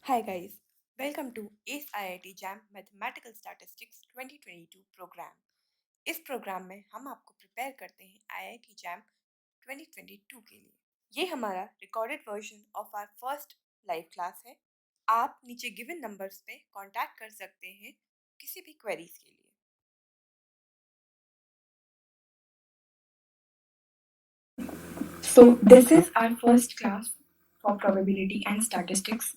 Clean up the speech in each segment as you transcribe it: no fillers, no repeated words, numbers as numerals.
Hi guys, welcome to ACE IIT JAM Mathematical Statistics 2022 program. इस program में हम आपको प्रिपेयर करते हैं IIT JAM 2022 के लिए। ये हमारा recorded version of our first live class है। आप नीचे गिवन नंबर्स पे कांटेक्ट कर सकते हैं किसी भी क्वेरीज के लिए। So this is our first class for probability and statistics.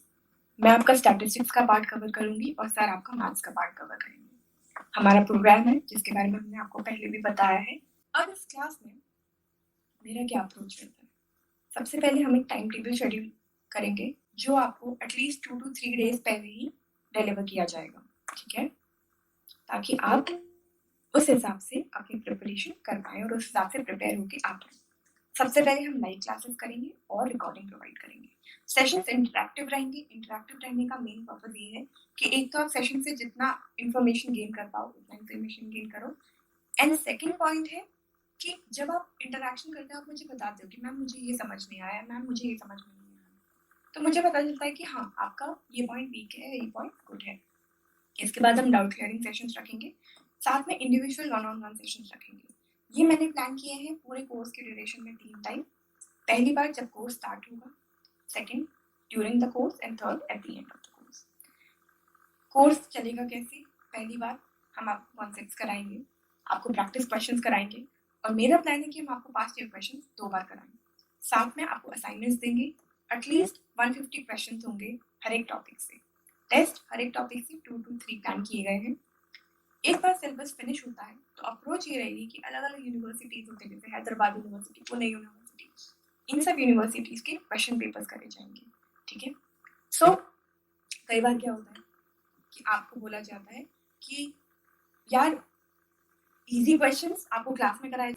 मैं आपका statistics का पार्ट कवर करूंगी और सर आपका मैथ्स का पार्ट कवर करेंगे। हमारा प्रोग्राम है जिसके बारे में हमने आपको पहले भी बताया है। अब इस क्लास में मेरा क्या अप्रोच रहता है? सबसे पहले हम एक टाइम टेबल शेड्यूल करेंगे जो आपको एटलीस्ट 2 to 3 डेज पहले ही डिलीवर किया जाएगा, ठीक है? ताकि आप उस हिसाब से अपनी प्रिपरेशन कर पाए और उस हिसाब से प्रिपेयर होके आ पाए। सबसे पहले हम लाइव क्लासेस करेंगे और रिकॉर्डिंग प्रोवाइड करेंगे। सेशंस इंटरैक्टिव रहेंगे। इंटरैक्टिव रहने का मेन पर्पज ये है कि एक तो आप सेशन से जितना इन्फॉर्मेशन गेन कर पाओ उतना इन्फॉर्मेशन गेन करो। एंड सेकंड पॉइंट है कि जब आप इंटरैक्शन करते हो आप मुझे बताते हो कि मैम मुझे ये समझ नहीं आया, मैम मुझे ये समझ में नहीं आया, तो मुझे पता चलता है कि हाँ आपका ये पॉइंट वीक है, ये पॉइंट गुड है। इसके बाद हम डाउट क्लियरिंग सेशंस रखेंगे, साथ में individual one on one sessions रखेंगे। ये मैंने प्लान किए हैं पूरे कोर्स के ड्यूरेशन में 3 टाइम। पहली बार जब कोर्स स्टार्ट होगा, second during the course and third at the end of the course. Course चलेगा कैसे? पहली बार हम आपको कॉन्सेप्ट्स कराएंगे, आपको प्रैक्टिस क्वेश्चंस कराएंगे और मेरा प्लान है कि हम आपको पास्ट ईयर क्वेश्चंस 2 बार कराएंगे। साथ में आपको असाइनमेंट्स देंगे, एटलीस्ट 150 क्वेश्चंस होंगे हर एक टॉपिक से। टेस्ट हर एक टॉपिक से 2 to 3 प्लान किए गए हैं। एक बार सिलेबस फिनिश होता है तो अप्रोच ये रहेगी कि अलग-अलग यूनिवर्सिटीज होते हैं जैसे हैदराबाद यूनिवर्सिटी, पुणे यूनिवर्सिटी, इन सब यूनिवर्सिटीज के क्वेश्चन पेपर्स करे जाएंगे, ठीक है? सो कई बार क्या होता है कि आपको बोला जाता है कि यार इजी क्वेश्चंस आपको क्लास में कराए।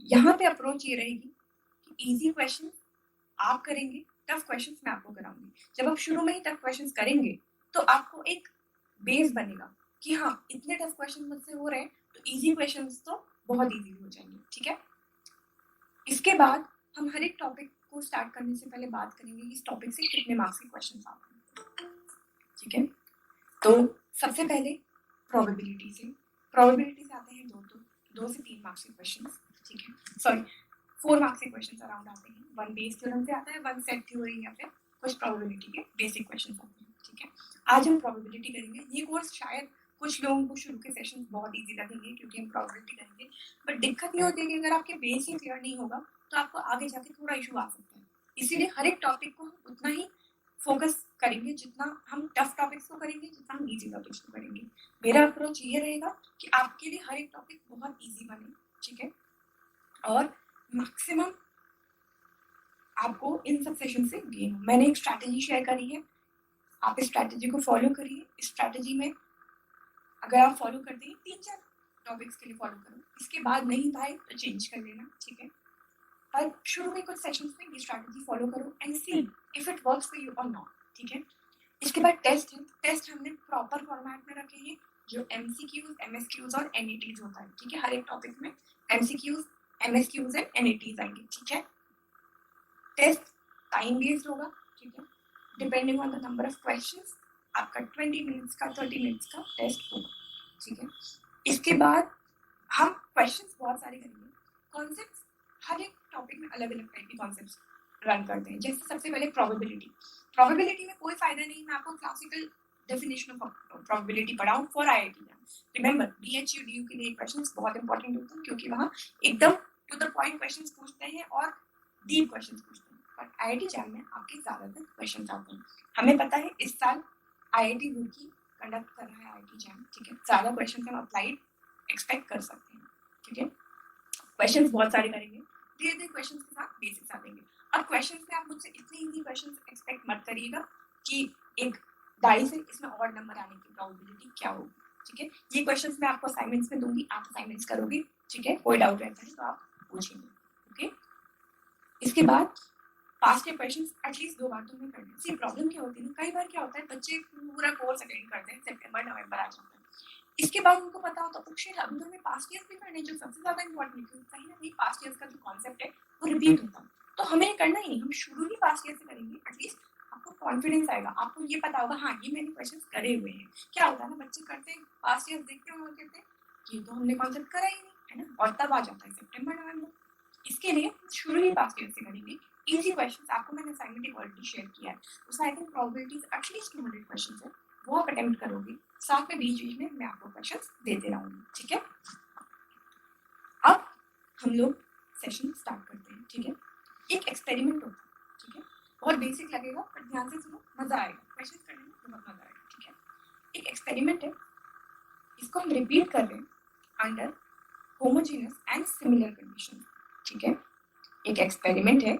यहाँ पे अप्रोच ये रहेगी कि इजी क्वेश्चन आप करेंगे, टफ क्वेश्चंस मैं आपको कराऊंगी। जब आप शुरू में ही टफ क्वेश्चंस करेंगे तो आपको एक बेस बनेगा कि हाँ इतने टफ क्वेश्चन मुझसे हो रहे हैं तो इजी क्वेश्चंस तो बहुत इजी हो जाएंगे, ठीक है? इसके बाद हम हर एक टॉपिक को स्टार्ट करने से पहले बात करेंगे कि इस टॉपिक से कितने मार्क्स के क्वेश्चन आते हैं, ठीक है? तो सबसे पहले प्रोबेबिलिटी से आते हैं दो से 3 मार्क्स के क्वेश्चन, ठीक है? सॉरी 4 मार्क्स के क्वेश्चन अराउंड आते हैं। 1 बेस थ्योरम से आता है, 1 सेट थ्योरी या फिर कुछ प्रोबेबिलिटी के बेसिक क्वेश्चन आते हैं, ठीक है? आज हम प्रोबेबिलिटी करेंगे। ये कोर्स शायद कुछ लोगों को शुरू के सेशन बहुत इजी लगेंगे क्योंकि हम प्रोबेबिलिटी करेंगे, बट दिक्कत ये होती है कि अगर आपके बेस ही क्लियर नहीं होगा तो आपको आगे जाके थोड़ा इशू आ सकता है। इसीलिए हर एक टॉपिक को हम उतना ही फोकस करेंगे जितना हम टफ टॉपिक्स को करेंगे, जितना हम इजी टॉपिक्स को करेंगे। मेरा अप्रोच ये रहेगा कि आपके लिए हर एक टॉपिक बहुत इजी बने, ठीक है? और मैक्सिमम आपको इन सब सेशन से गेन हो। मैंने एक स्ट्रैटेजी शेयर करी है, आप इस स्ट्रैटेजी को फॉलो करिए। इस स्ट्रैटेजी में अगर आप फॉलो करते हैं 3-4 टॉपिक्स के लिए फॉलो करो, इसके बाद नहीं पाए तो चेंज कर लेना, ठीक है? पर शुरू में कुछ सेशंस में ये स्ट्रैटेजी फॉलो करो and see if it works for you और नॉट, ठीक है? इसके बाद टेस्ट है। टेस्ट हमने प्रॉपर फॉर्मेट में रखे हैं जो एमसीक्यूज, एमएसक्यूज और एनईटीज होता है, ठीक है? हर एक टॉपिक में एमसीक्यूज, एमएसक्यूज एंड एनईटीज आएंगे, ठीक है? टेस्ट टाइम बेस्ड होगा, ठीक है? Depending on the number of questions आपका 20 मिनट्स का 30 मिनट्स का टेस्ट होगा, ठीक है? इसके बाद हम क्वेश्चंस बहुत सारे करेंगे। कॉन्सेप्ट्स हर एक टॉपिक में अलग अलग टाइप के कॉन्सेप्ट्स रन करते हैं। जैसे सबसे पहले प्रोबेबिलिटी में कोई फायदा नहीं मैं आपको क्लासिकल डेफिनेशन ऑफ प्रोबेबिलिटी पढ़ाऊं for IIT. Remember BHU DU के लिए क्वेश्चंस बहुत इंपॉर्टेंट होते हैं क्योंकि वहाँ एकदम टू द पॉइंट क्वेश्चंस पूछते हैं और डीप क्वेश्चंस पूछते हैं। बट आईआईटी जैम में आपके ज्यादातर क्वेश्चंस आते हैं। हमें पता है इस साल आईआईटी रुड़की कंडक्ट कर रहा है आईआईटी जैम, ठीक है? ज्यादा क्वेश्चंस हम अप्लाइड एक्सपेक्ट कर सकते हैं, ठीक है? क्वेश्चंस बहुत सारे करेंगे, धीरे धीरे क्वेश्चंस के साथ बेसिक्स आ देंगे। अब क्वेश्चंस में आप मुझसे इतने इजी क्वेश्चंस एक्सपेक्ट मत करिएगा कि एक डाई से इसमें और नंबर आने की प्रोबेबिलिटी क्या होगी, ठीक है? ये क्वेश्चंस मैं आपको असाइनमेंट्स में दूंगी, आप असाइनमेंट्स करोगे, ठीक है? कोई डाउट रहता है तो आप पूछेंगे, ओके? इसके बाद पास्ट के क्वेश्चंस एटलीस्ट 2 बार तो हमें करने। सी प्रॉब्लम क्या होती है ना, कई बार क्या होता है बच्चे पूरा कोर्स अटेंड करते हैं, सितंबर नवंबर आ जाता है, इसके बाद उनको पता होता है शिट अभी तो हमें पास्ट ईयर्स भी करने जो सबसे ज्यादा इंपॉर्टेंट है कहीं ना कहीं पास्ट ईयर्स का जो कॉन्सेप्ट है वो रिपीट होता है, तो हमें करना ही नहीं, हम शुरू ही पास्ट ईयर से करेंगे। एटलीस्ट आपको कॉन्फिडेंस आएगा, आपको ये पता होगा हाँ ये मैंने क्वेश्चन करे हुए हैं। क्या होता है ना, बच्चे करते हैं, पास्ट ईयर देखते हैं और कहते हैं ये तो हमने कॉन्सेप्ट करा ही नहीं, है ना, और तब आ जाता है सितंबर नवंबर। इसके लिए शुरू ही पास्ट ईयर से करेंगे। इजी क्वेश्चंस आपको मैंने असाइनमेंट ऑलरेडी शेयर किया है, उसमें I think probabilities at least 200 questions है, वो आप अटेम्प्ट करोगे, साथ में बीच बीच में मैं आपको क्वेश्चंस देते रहूंगी, ठीक है। अब हम लोग सेशन स्टार्ट करते हैं, ठीक है। एक एक्सपेरिमेंट होता है, ठीक है, बहुत बेसिक लगेगा पर ध्यान से सुनो, मजा आएगा, क्वेश्चन करने में बहुत मजा आएगा, ठीक है। एक एक्सपेरिमेंट है, इसको हम रिपीट कर रहे हैं under homogeneous and similar condition, ठीक है। एक एक्सपेरिमेंट है,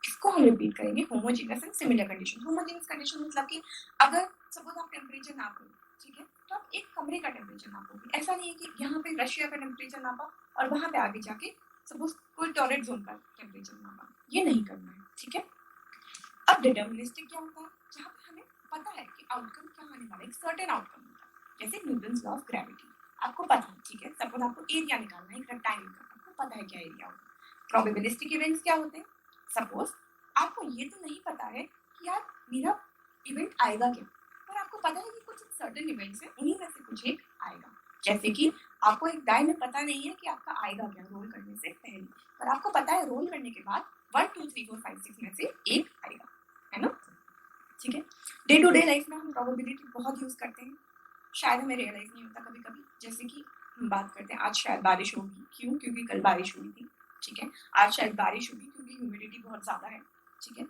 इसको हम रिपीट करेंगे homogeneous and similar condition. Homogeneous condition मतलब कि अगर सपोज आप टेम्परेचर नाप रहे हो, ठीक है, तो आप एक कमरे का टेम्परेचर नापोगे। ऐसा नहीं है कि यहाँ पे रशिया का टेम्परेचर नापा और वहां पे आगे जाके सपोज कोई टॉयलेट जोन का टेम्परेचर नापा, ये नहीं करना है, ठीक है। अब डिटर्मिनिस्टिक क्या होता है, जहाँ पे हमें पता है कि आउटकम क्या आने वाला है, एक सर्टेन आउटकम होता है, जैसे न्यूटन्स लॉ ऑफ ग्रेविटी, आपको पता है, ठीक है। सपोज आपको एरिया निकालना है एक रेक्टेंगल का, आपको पता है क्या एरिया होगा। प्रोबेबिलिस्टिक इवेंट्स क्या होते हैं, सपोज आपको ये तो नहीं पता है कि यार मेरा इवेंट आएगा क्या, पर आपको पता है कि कुछ सर्टेन इवेंट्स हैं, उन्हीं में से कुछ एक आएगा। जैसे कि आपको एक डाई में पता नहीं है कि आपका आएगा क्या रोल करने से पहले, पर आपको पता है रोल करने के बाद 1 2 3 4 5 6 में से एक आएगा, है ना, ठीक है। डे टू डे लाइफ में हम प्रोबेबिलिटी बहुत यूज करते हैं, शायद हमें रियलाइज नहीं होता कभी कभी। जैसे कि हम बात करते हैं आज शायद बारिश होगी, क्यों, क्योंकि कल बारिश हुई थी, ठीक है। आज शायद बारिश होगी क्योंकि ह्यूमिडिटी बहुत ज्यादा है, ठीक है।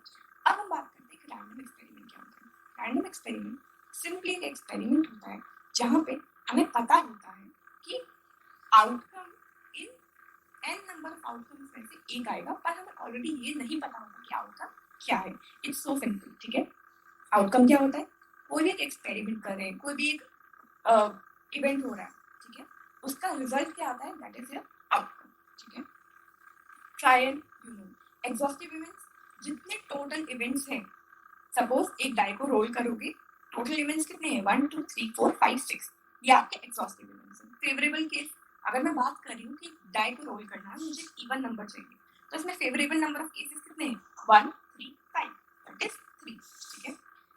अब हम बात करते हैं कि रैंडम एक्सपेरिमेंट क्या होता है। रैंडम एक्सपेरिमेंट सिंपली एक एक्सपेरिमेंट होता है जहाँ पे हमें पता होता है कि outcome in an number of outcomes में से एक आएगा, पर हमें ऑलरेडी ये नहीं पता होगा कि आउटकम क्या है। इट्स सो सिंपल, ठीक है। आउटकम क्या होता है, कोई भी एक एक्सपेरिमेंट कर रहे हैं, कोई भी एक इवेंट हो रहा है, ठीक है, उसका रिजल्ट क्या आता है, दैट इज योर आउटकम, ठीक है। Trial you know exhaustive events, जितने टोटल इवेंट्स हैं, सपोज एक डाई को रोल करोगे, टोटल इवेंट्स कितने हैं 1 2 3 4 5 6, ये आपके एग्जॉस्टिव इवेंट्स हैं। फेवरेबल केस, अगर मैं बात कर रही हूँ कि डाई को रोल करना है, मुझे इवन नंबर चाहिए, तो इसमें फेवरेबल नंबर ऑफ केसेस कितने हैं 1 3 5, दैट इज 3, ठीक है।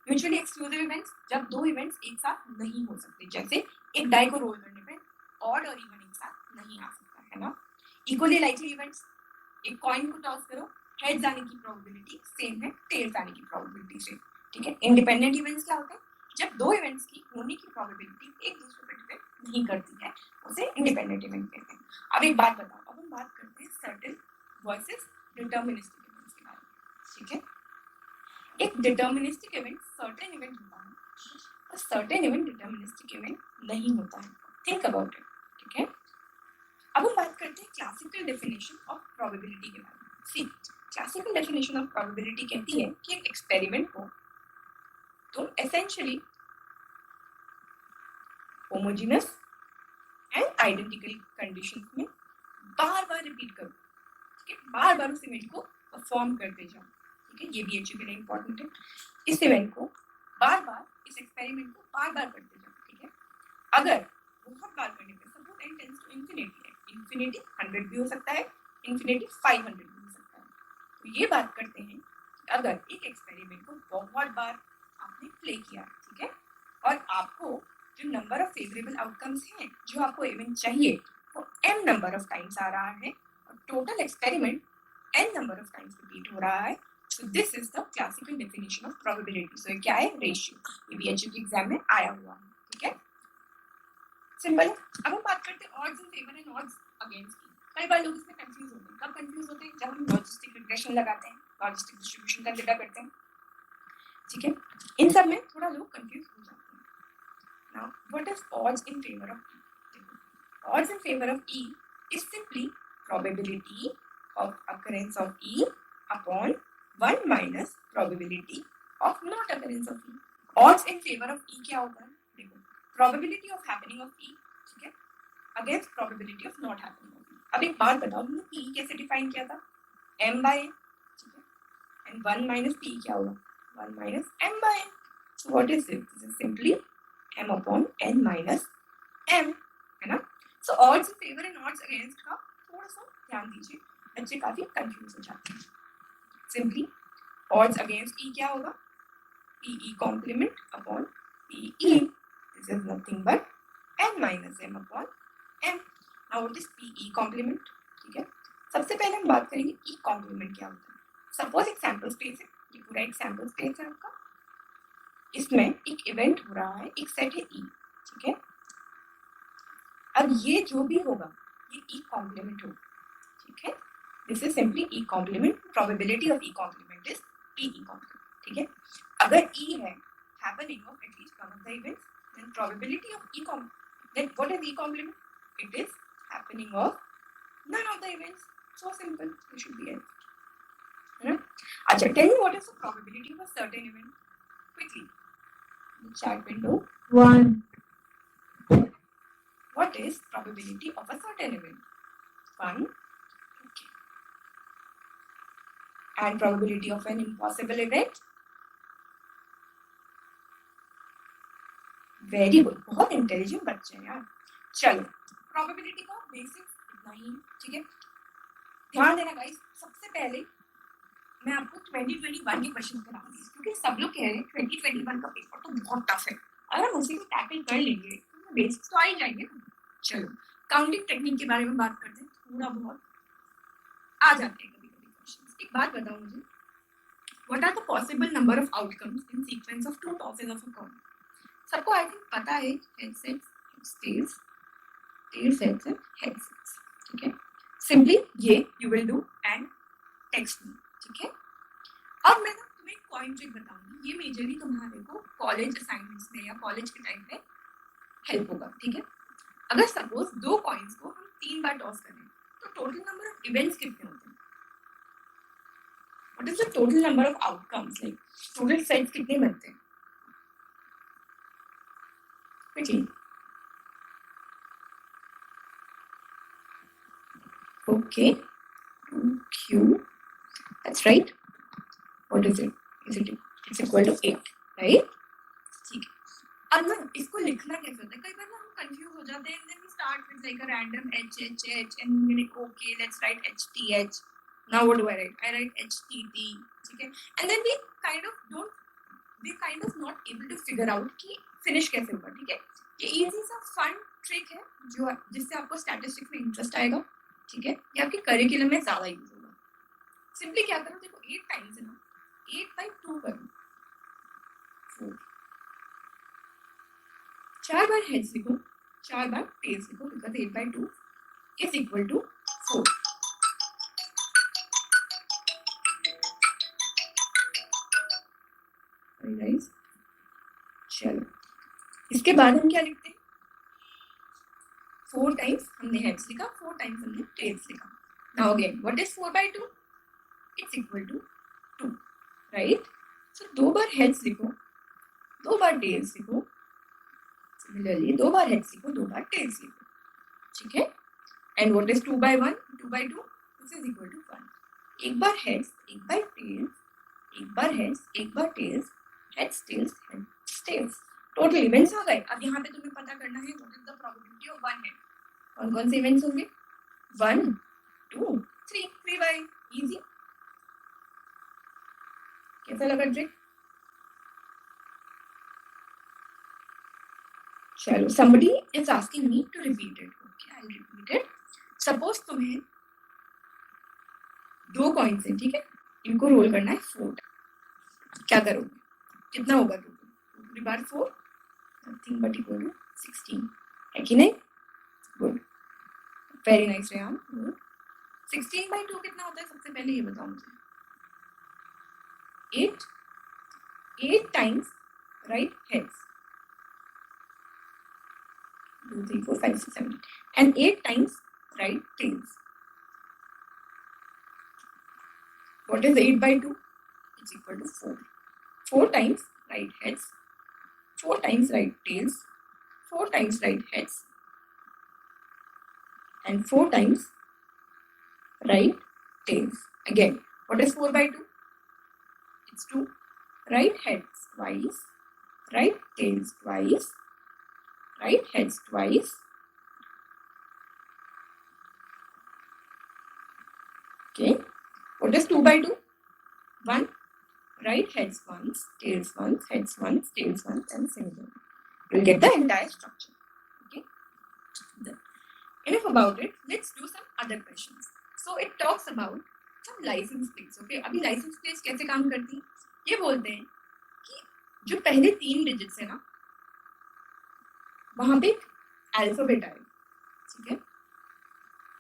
म्यूचुअली एक्सक्लूसिव इवेंट्स, जब दो इवेंट्स एक साथ नहीं हो सकते, जैसे एक डाई को रोल करने पे ऑड और इवन एक साथ नहीं आ सकता, है ना। इक्वली लाइकली इवेंट्स, एक कॉइन को टॉस करो, हेड्स आने की प्रोबेबिलिटी सेम है टेल्स आने की प्रोबेबिलिटी से, ठीक है। इंडिपेंडेंट इवेंट्स क्या होते हैं, जब दो इवेंट्स की होने की प्रोबेबिलिटी एक दूसरे पर डिपेंड नहीं करती है, उसे इंडिपेंडेंट इवेंट कहते हैं। अब एक बात बताओ, अब हम बात करते हैं सर्टेन वर्सेस डिटर्मिनिस्टिक इवेंट्स के बारे में, ठीक है। एक डिटर्मिनिस्टिक इवेंट सर्टेन इवेंट होता है और सर्टेन इवेंट डिटर्मिनिस्टिक इवेंट नहीं होता है, थिंक अबाउट इट, ठीक है। अब हम बात करते हैं क्लासिकल डेफिनेशन ऑफ प्रोबेबिलिटी के बारे में। सी, क्लासिकल डेफिनेशन ऑफ प्रोबेबिलिटी कहती है कि एक एक्सपेरिमेंट को तुम essentially homogeneous and identical conditions में बार बार रिपीट करो, ठीक है, बार बार उस इवेंट को परफॉर्म करते जाओ, ठीक है। ये भी अच्छे के लिए इंपॉर्टेंट है, इस इवेंट को बार बार, इस एक्सपेरिमेंट को बार बार करते जाओ, ठीक है। अगर बहुत बार करने पे suppose n tends to infinity है, इंफिनिटी 100 भी हो सकता है, इंफिनिटी 500 भी हो सकता है, तो ये बात करते हैं कि अगर एक एक्सपेरिमेंट को बहुत बार आपने प्ले किया, ठीक है, और आपको जो नंबर ऑफ फेवरेबल आउटकम्स हैं, जो आपको इवेंट चाहिए, वो m नंबर ऑफ टाइम्स आ रहा है और total experiment n number of times repeat हो रहा है, so this is the classical definition of probability। so ये क्या है, रेशियो, ये बीएचयू के एग्जाम में आया हुआ है, ठीक है, सिंपल। अब हम बात करते हैं odds in favour and odds against की। कई बार लोग इसमें कंफ्यूज होते हैं, कब कंफ्यूज होते हैं, जब हम लॉजिस्टिक रिग्रेशन लगाते हैं, लॉजिस्टिक डिस्ट्रीब्यूशन कंसीडर करते हैं, ठीक है। इन सब में थोड़ा लोग कंफ्यूज हो जाते हैं। Now what is odds in favour of E, odds in favor of E is simply probability of occurrence of E upon 1 minus probability of not occurrence of E। odds in favor of E क्या होता है, देखो, probability of happening of E, ठीक है, against probability of not happening of E। अब एक बात बताओ, हमने P कैसे डिफाइन किया था, m by n, ठीक है, and 1 minus P क्या होगा, 1 minus m by n। so what is this, this is simply m upon n minus m, है ना। So odds in favour and odds against का थोड़ा सा ध्यान दीजिए, बच्चे काफी कंफ्यूज हो जाते हैं। सिंपली ऑड्स अगेंस्ट ई क्या होगा, PE complement upon PE. This is nothing but n minus m upon m. Now what is PE complement? ठीक है, सबसे पहले हम बात करेंगे E complement क्या होता है. सपोज एक सैम्पल स्पेस है, ये पूरा एक सैम्पल स्पेस है आपका, इसमें एक इवेंट हो रहा है, एक सेट है E, ठीक है. अब ये जो भी होगा ये E complement होगा, ठीक है. This is simply E complement. Probability of E complement is PE complement, ठीक है. अगर E है happening of at least one of the events, then probability of E complement, then what is E complement? It is happening of none of the events. So simple, it should be it. Acha, tell me what is the probability of a certain event quickly. The chat window. 1. What is probability of a certain event? 1. Okay. And probability of an impossible event? Very good. बहुत intelligent बच्चे हैं यार. चलो, probability का basics इतना ही, ठीक है. ध्यान देना गाइस, सबसे पहले मैं आपको 2021 के क्वेश्चन कराऊंगी, क्योंकि सब लोग कह रहे हैं 2021 का पेपर तो बहुत टफ है. अगर हम उसी को टैकल कर लेंगे तो बेसिक्स तो आ ही जाएंगे. चलो, काउंटिंग टेक्निक के बारे में बात करते हैं. थोड़ा बहुत आ जाते हैं कभी कभी क्वेश्चंस. एक बात बताओ मुझे, what are the possible number of outcomes in sequence of two tosses of a coin? सबको आई थिंक पता है, heads heads tails, tails heads and heads heads, ठीक है. सिंपली ये you will do and text me, ठीक है. अब मैं ना तुम्हें एक कॉइन ट्रिक बताऊंगी. ये मेजरली तुम्हारे को कॉलेज असाइनमेंट्स में या कॉलेज के टाइम पे हेल्प होगा, ठीक है. अगर सपोज दो कॉइन्स को हम 3 बार टॉस करें तो टोटल नंबर ऑफ इवेंट्स कितने होते हैं? What is the total number of outcomes, like total sets कितने बनते हैं? quickly. Okay, 2q, that's right. What is it? It's equal to 8, right? ठीक है. अब ना इसको लिखना कैसे होता है? कई बार ना हम कंफ्यूज हो जाते हैं, then we start with like a random h and then okay, let's write hth. Now what do I write? I write htt, ठीक है. And then we kind of not able to figure out कि finish कैसे होगा, ठीक है. ये easy सा fun trick है जो जिससे आपको स्टैटिस्टिक्स में इंटरेस्ट आएगा, ठीक है. ये आपके करिकुलम में ज्यादा यूज होगा. सिंपली क्या करो, देखो 8 टाइम्स है ना, 8/2 करो, 4. 4 बार हेड्स लिखो, 4 बार टेल्स लिखो, because 8/2 is equal to 4. Guys चलो, इसके बाद हम क्या लिखते हैं? 4 टाइम्स हमने हेड्स लिखा, 4 टाइम्स हमने टेल्स लिखा. Now again what is 4/2? It's equal to 2, right. So 2 बार हेड्स लिखो, 2 बार टेल्स लिखो. सिमिलरली 2 बार हेड्स लिखो, 2 बार टेल्स लिखो, ठीक है. And what is 2/1? 2/2, this is equal to 1. एक बार हेड्स, एक बार टेल्स, एक बार हेड्स, एक बार tails, heads tails, heads tails. Total events हो गए. अब यहाँ पे तुम्हें पता करना है what is the probability of one head. कौन कौन से इवेंट्स होंगे? 1 2 3. 3 बाय इजी. कैसा लगा ट्रिक? चलो, somebody is asking me to repeat it. Okay, I'll repeat it. Suppose तुम्हें 2 कॉइन्स हैं, ठीक है, इनको रोल करना है 4. क्या करोगे? कितना होगा total? 2 bar 4, nothing but equal to 16, है कि नहीं? Good, very nice Rehan. 16/2 कितना होता है? सबसे पहले ये बताओ मुझे. 8 times right heads, 2 3 4 5 6 7, and 8 times right tails. What is 8/2? It's equal to 4. 4 times right heads, 4 times right tails, 4 times right heads, and 4 times right tails. Again, what is 4/2? It's 2. Right heads twice, right tails twice, right heads twice. Okay, what is 2/2? 1. write heads once, tails once, heads once, tails once, and similarly. You'll get the entire structure. Okay. Enough about it. Let's do some other questions. So it talks about some license plates. Okay. अभी license plates कैसे काम करती हैं? ये बोलते हैं कि जो पहले 3 डिजिट्स है ना, वहां पे अल्फाबेट आए, ठीक है,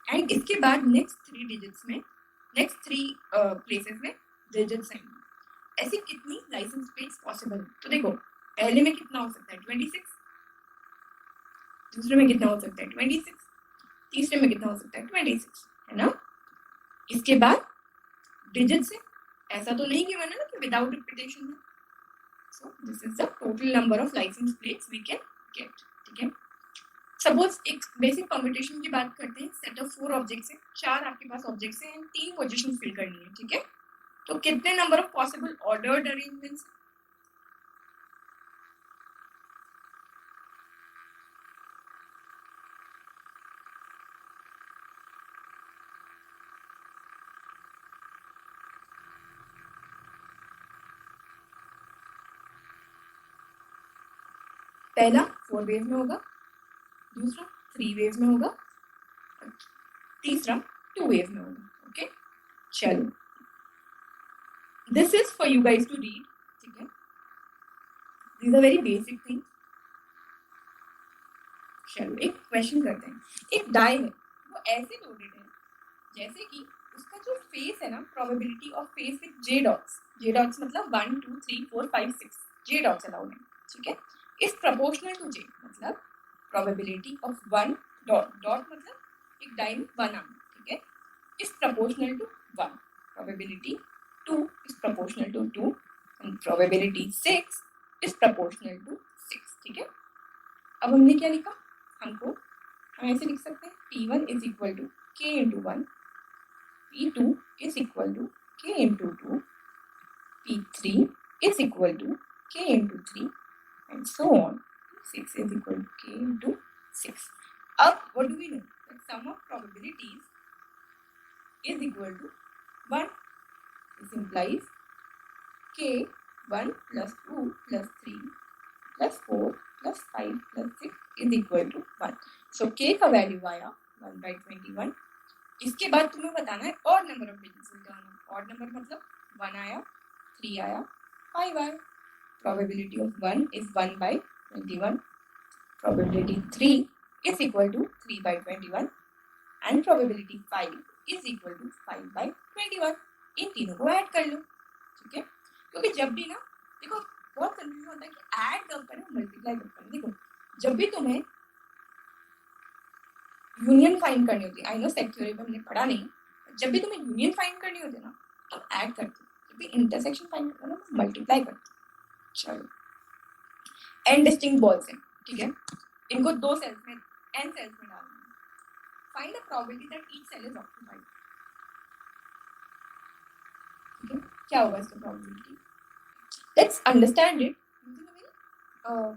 एंड इसके बाद नेक्स्ट 3 डिजिट्स में, नेक्स्ट 3 प्लेसेस में डिजिट्स आएंगे. ऐसी कितनी लाइसेंस प्लेट्स पॉसिबल है? तो देखो, पहले में कितना हो सकता है? 26, दूसरे में कितना हो सकता है? 26, तीसरे में कितना हो सकता है? 26, है ना. इसके बाद डिजिट से ऐसा तो नहीं गिवन है ना कि विदाउट रिपीटेशन है. So this is the total number of license plates we can get. ठीक है. सपोज एक बेसिक परम्यूटेशन की बात करते हैं. सेट ऑफ 4 ऑब्जेक्ट्स है, 4 आपके पास ऑब्जेक्ट्स हैं एंड 3 पोजीशन फिल करनी है. ठीक है. तो कितने number of possible ordered arrangements? पहला 4 वेव में होगा, दूसरा 3 वेव में होगा, तीसरा 2 वेव में होगा. ओके. चलो, this is for you guys to read. ठीक है. These are very basic thing. चलो एक क्वेश्चन करते हैं. एक डाई है, वो ऐसे लोडेड है जैसे कि उसका जो फेस है ना, probability of face with J dots. J dots मतलब 1 2 3 4 5 6 जे डॉट्स अलाउड है. ठीक है. इज प्रोपोर्शनल टू जे, मतलब प्रोबेबिलिटी ऑफ 1 डॉट, डॉट मतलब एक डाई में 1 आना. ठीक है. Is proportional to 1. Probability 2 is proportional to 2 and probability 6 is proportional to 6. ठीक है. अब हमने क्या लिखा? हम ऐसे लिख सकते हैं P1 is equal to K into 1, P2 is equal to K into 2, P3 is equal to K into 3 and so on. 6 is equal to K into 6. अब what do we know? That sum of probabilities is equal to 1. This implies K 1 plus 2 plus 3 plus 4 plus 5 plus 6 is equal to 1. So K का value आया 1 by 21. इसके बाद तुम्हें बताना है और number of digits निकालना. और नंबर मतलब 1 आया, 3 आया, 5 आया. Probability of 1 is 1 by 21. Probability 3 is equal to 3 by 21 and probability 5 is equal to 5 by 21. इन तीनों को ऐड कर लो. ठीक है. क्योंकि जब भी ना, देखो बहुत कंफ्यूजन होता है कि ऐड कब करें, मल्टीप्लाई कब करें. देखो, जब भी तुम्हें यूनियन फाइंड करनी होती है, आई नो सेट थ्योरी में हमने पढ़ा नहीं, जब भी तुम्हें यूनियन फाइंड करनी होती है ना, तो ऐड करते हो. जब भी इंटरसेक्शन फाइंड करना है ना, मल्टीप्लाई करते हो. चलो, एन डिस्टिंक्ट बॉल्स हैं. ठीक है. इनको 2 सेल्स में, एन सेल्स में डालना है. Find the probability that each cell is occupied. ठीक है. क्या होगा इसका probability? Let's understand it using a very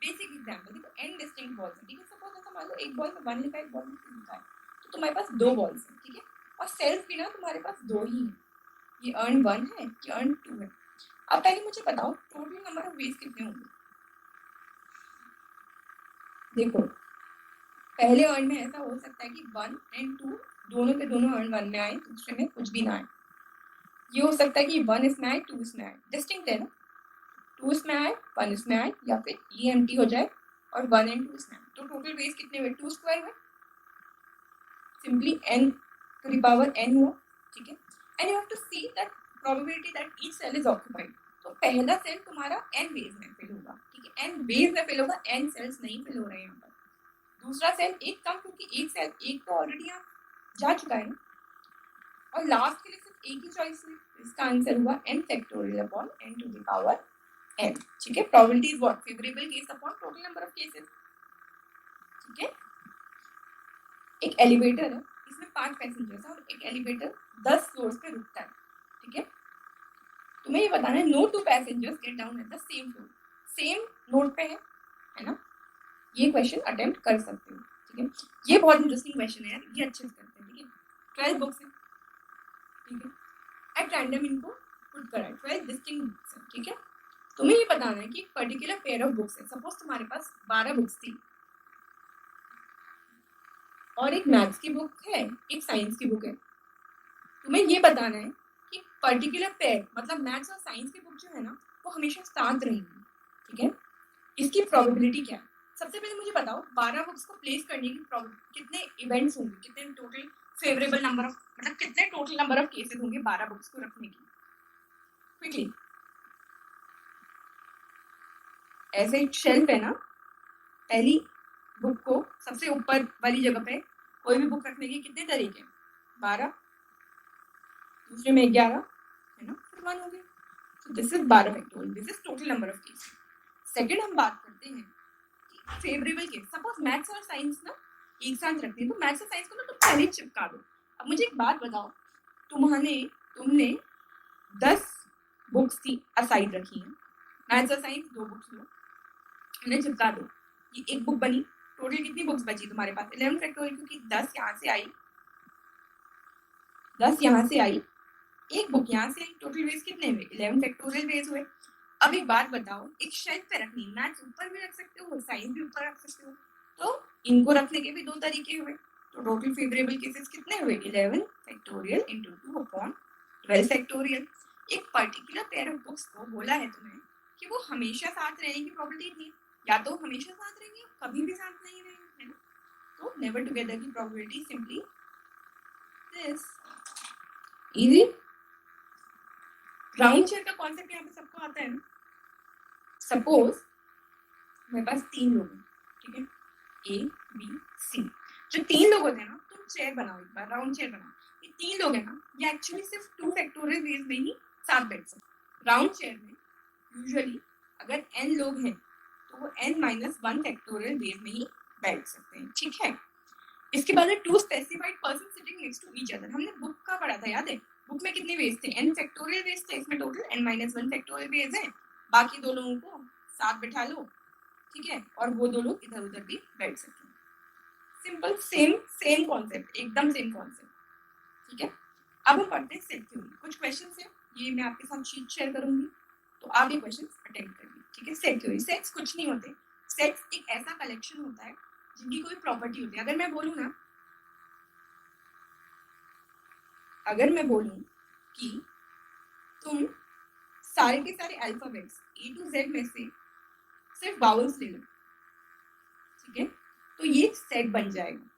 basic example. देखो, एन डिस्टिंक्ट बॉल्स हैं. ठीक है. सपोज ऐसा मान लो एक बॉल में 1 लिखा है, एक बॉल में 2 लिखा है, तो तुम्हारे पास 2 बॉल्स हैं. ठीक है. और सेल्स भी ना तुम्हारे पास 2 ही हैं. ये अर्न 1 है, ये अर्न 2 है. अब पहले मुझे बताओ टोटल नंबर ऑफ वेज कितने होंगे. देखो, पहले अर्न में ऐसा हो सकता है कि 1 एंड 2 दोनों के दोनों अर्न 1 में आए, दूसरे में कुछ भी ना आए. ये हो सकता है कि 1 इसमें आए, 2 इसमें आए. डिस्टिंक्ट है ना. 2 इसमें आए, 1 इसमें आए, या फिर ये एम्प्टी हो जाए और 1 एंड 2 इसमें आए. तो टोटल वेज कितने हुए? 2 स्क्वायर हुए. Simply n to the power n हुआ. ठीक है. And you have to see that probability that each cell is occupied. तो पहला सेल तुम्हारा n वेज में फिल होगा. ठीक है. n वेज में फिल होगा, n सेल्स नहीं फिल हो रहे हैं यहाँ पर. दूसरा सेल एक कम, क्योंकि एक सेल एक तो ऑलरेडी यहाँ जा चुका है. और लास्ट के लिए सिर्फ एक ही चॉइस है. इसका आंसर हुआ n factorial upon n to the power n. ठीक है. Probability is what? Favourable case upon total number of cases. ठीक है. एक एलिवेटर है, इसमें 5 पैसेंजर्स हैं और एक एलिवेटर 10 फ्लोर्स पे रुकता है. ठीक है. तुम्हें ये बताना है no 2 passengers get down at the same floor. Same node पे है ना. ये क्वेश्चन अटेम्प्ट कर सकते हो. ठीक है. ये बहुत इंटरेस्टिंग क्वेश्चन है यार, ये अच्छे से करते हैं. ठीक है. 12 बुक्स है. ठीक है. एट रैंडम इनको पुट करा है, 12 डिस्टिंक्ट बुक्स है, ठीक है। तुम्हें ये बताना है कि एक पर्टिकुलर पेयर ऑफ बुक्स है, सपोज तुम्हारे पास 12 बुक्स थी और एक मैथ्स की बुक है, एक साइंस की बुक है। तुम्हें ये बताना है कि पर्टिकुलर पेयर मतलब मैथ्स और साइंस की बुक जो है ना वो हमेशा साथ रहेंगी, ठीक है। इसकी प्रोबेबिलिटी क्या है? सबसे पहले मुझे बताओ 12 बुक्स को प्लेस करने की कितने इवेंट्स होंगे, कितने टोटल फेवरेबल नंबर ऑफ मतलब कितने टोटल नंबर ऑफ केसेस होंगे 12 बुक्स को रखने की? क्विकली, ऐसे एक शेल्फ है ना, पहली बुक को सबसे ऊपर वाली जगह पे कोई भी बुक रखने के कितने तरीके? 12, दूसरे में 11 है ना, फिर 1 हो गया। So this is 12 factorial, this is total number of cases. Second हम बात करते हैं कि फेवरेबल केस, सपोज मैथ्स और साइंस ना एक साथ रखते हैं तो मैथ्स और साइंस को ना तुम पहले ही चिपका दो। अब मुझे एक बात बताओ, तुमने 10 बुक्स थी असाइड रखी है, मैथ्स और साइंस 2 बुक्स लो, उन्हें चिपका दो, ये एक बुक बनी। टोटल कितनी बुक्स बची तुम्हारे पास? 11 फैक्टोरियल, क्योंकि 10 यहाँ से आई, 10 यहाँ से आई, एक बुक यहाँ से आई, टोटल वेज कितने हुए? 11 फैक्टोरियल वेज हुए। अब एक बात बताओ, एक शेल्फ पे रखनी, मैथ्स ऊपर भी रख सकते हो, साइंस भी ऊपर रख सकते हो, तो इनको रखने के भी 2 तरीके हुए। तो टोटल फेवरेबल केसेस कितने हुए? 11 फैक्टोरियल इंटू 2 अपॉन 12 फैक्टोरियल। एक पर्टिकुलर पेयर ऑफ बुक्स को बोला है तुम्हें कि वो हमेशा साथ रहने की प्रोबेबिलिटी थी, या तो हमेशा साथ रहेंगे कभी भी साथ नहीं रहेंगे, है ना। तो नेवर टुगेदर की probability simply this. Easy. Round chair का कॉन्सेप्ट यहाँ पे सबको आता है ना। सपोज मेरे पास 3 लोग हैं, ठीक है, ए बी सी। जो 3 लोग होते हैं ना, तुम चेयर बनाओ, एक बार राउंड चेयर बनाओ। ये 3 लोग हैं ना, ये एक्चुअली सिर्फ 2 फैक्टोरियल वेज में ही साथ बैठ सकते। राउंड चेयर में यूजुअली अगर n लोग हैं तो वो n-1 फैक्टोरियल वेज में ही बैठ सकते हैं, ठीक है। इसके बाद है 2 specified person sitting next to each other. हमने बुक का पढ़ा था, याद है? बुक में कितने वेज थे? n फैक्टोरियल वेज थे, इसमें टोटल n-1 फैक्टोरियल वेज है। बाकी 2 लोगों को साथ बिठा लो, ठीक है, और वो 2 लोग इधर उधर भी बैठ सकते हैं। सिंपल, सेम कॉन्सेप्ट, एकदम सेम कॉन्सेप्ट, ठीक है। अब हम पढ़ते हैं सेट थ्योरी। कुछ क्वेश्चंस है, ये मैं आपके साथ शीट शेयर करूंगी, तो आप ये क्वेश्चंस अटेम्प्ट करिए, ठीक है। सेट थ्योरी, सेट्स कुछ नहीं होते, सेट्स एक ऐसा कलेक्शन होता है जिनकी कोई प्रॉपर्टी होती है। अगर मैं बोलूं कि तुम सारे के सारे अल्फाबेट्स ए टू जेड में से सिर्फ वाउल्स ले लो, ठीक है, तो ये सेट बन जाएगा,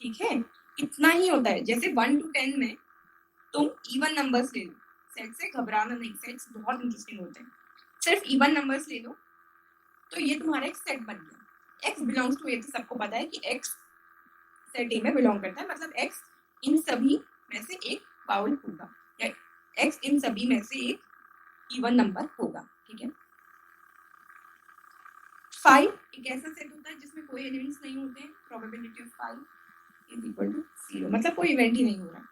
ठीक है। इतना ही होता है। जैसे 1 to 10 में तुम इवन नंबर्स ले लो, सेट से घबराना नहीं, सेट्स बहुत इंटरेस्टिंग होते हैं। सिर्फ इवन नंबर्स ले लो तो ये तुम्हारा एक सेट बन गया। x बिलोंग्स टू ए, तो सबको पता है कि x सेट ए में बिलोंग करता है, मतलब x इन सभी में से एक बाउल होगा, या x इन सभी में से एक इवन नंबर होगा, ठीक है। 5 एक ऐसा सेट होता है जिसमें कोई एलिमेंट्स नहीं होते हैं, probability of 5 is equal to 0, मतलब कोई इवेंट ही नहीं हो रहा।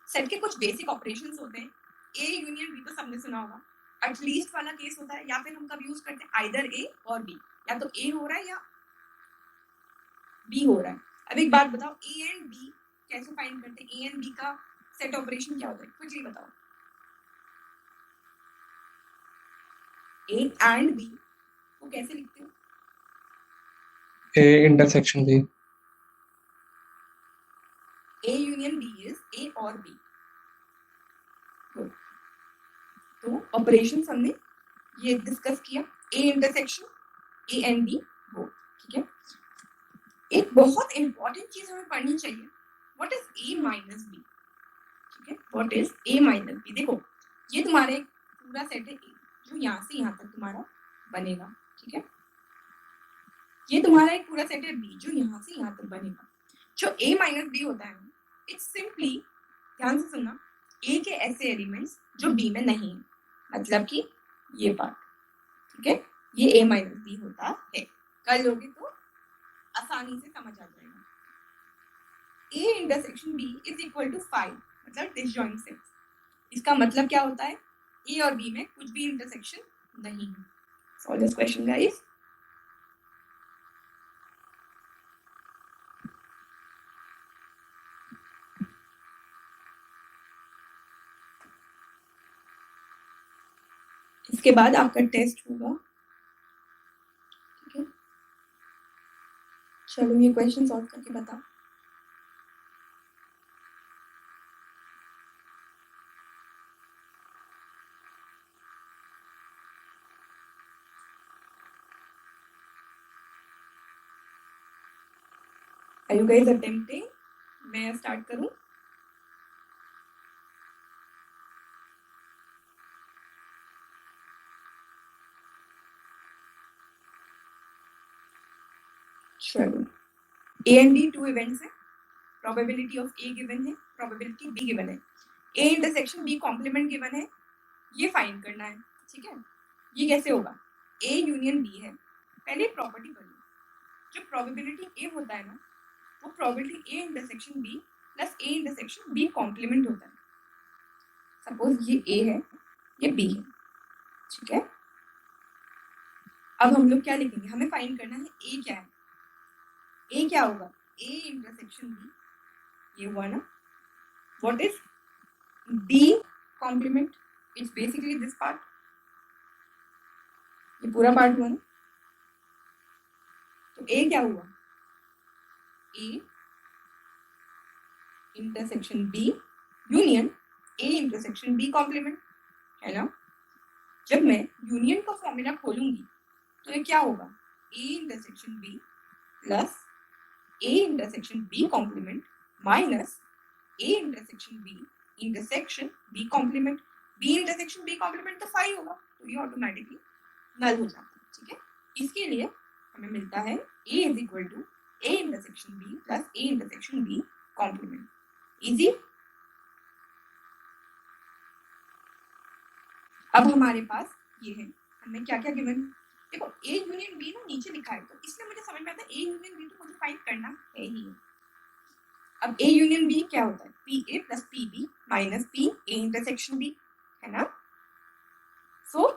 सेट के कुछ बेसिक ऑपरेशंस होते हैं, ए यूनियन बी तो सबने सुना होगा, एटलीस्ट वाला केस होता है, या फिर हम कब यूज करते हैं आइदर ए और बी, या तो ए हो रहा है या बी हो रहा है। अब एक बात बताओ, ए एंड बी कैसे फाइंड करते हैं? ए एंड बी का सेट ऑपरेशन क्या होता है, क्विकली बताओ। ए एंड बी को कैसे लिखते हो? A intersection B. A union B is A और बी। तो ऑपरेशन हमने ये डिस्कस किया, A intersection A and B both, ठीक है। एक बहुत इंपॉर्टेंट चीज हमें पढ़नी चाहिए, what is A minus B, ठीक है। What is A minus B? देखो ये तुम्हारा एक पूरा सेट है ए, जो यहाँ से यहाँ तक तुम्हारा बनेगा, ठीक है। ये तुम्हारा एक पूरा सेट है बी, जो यहाँ से यहाँ तक बनेगा। जो ए माइनस बी होता है, इट्स सिंपली, ध्यान से सुनना, ए के ऐसे एलिमेंट्स जो बी में नहीं है, मतलब कि ये पार्ट, ठीक है, ये ए माइनस बी होता है। कर लोगे तो आसानी से समझ आ जाएगा। A intersection B is equal to 5, मतलब डिसजॉइंट सेट्स। इसका मतलब क्या होता है? ए और बी में कुछ भी इंटरसेक्शन नहीं है। Solve this question guys. उसके बाद आपका टेस्ट होगा, ठीक है। चलो ये क्वेश्चन सॉल्व करके बताओ। Are you guys attempting? मैं स्टार्ट करूं? चलो, ए एंड बी 2 इवेंट्स है, प्रोबेबिलिटी ऑफ ए गिवन है, प्रोबेबिलिटी बी गिवन है, A intersection B complement given है, ये फाइंड करना है, ठीक है। ये कैसे होगा? ए यूनियन बी है, पहले प्रॉपर्टी बनी, जो प्रोबेबिलिटी ए होता है ना, वो probability A intersection B plus A intersection B complement होता है। सपोज ये ए है, ये बी है, ठीक है। अब हम लोग क्या लिखेंगे? हमें फाइंड करना है ए क्या है। ए क्या होगा? ए इंटरसेक्शन बी, ये हुआ ना। What is B complement? It's basically this part, ये पूरा पार्ट हुआ ना। तो ए क्या हुआ? A intersection B union A intersection B complement, है ना। जब मैं यूनियन का फॉर्मूला खोलूंगी तो ये क्या होगा? A intersection B plus A intersection B complement minus A intersection B complement. B intersection B complement तो 5 होगा, तो ये ऑटोमेटिकली नल हो जाता है, ठीक है। इसके लिए हमें मिलता है A is equal to A intersection B plus A intersection B complement. Easy. अब हमारे पास ये है, हमें क्या क्या गिवन। देखो ए यूनियन बी ना नीचे लिखा है, तो इसलिए मुझे समझ में आता है ए यूनियन बी तो मुझे फाइंड करना है ही। अब ए यूनियन बी क्या होता है? P A plus P B minus P A intersection B, है ना। So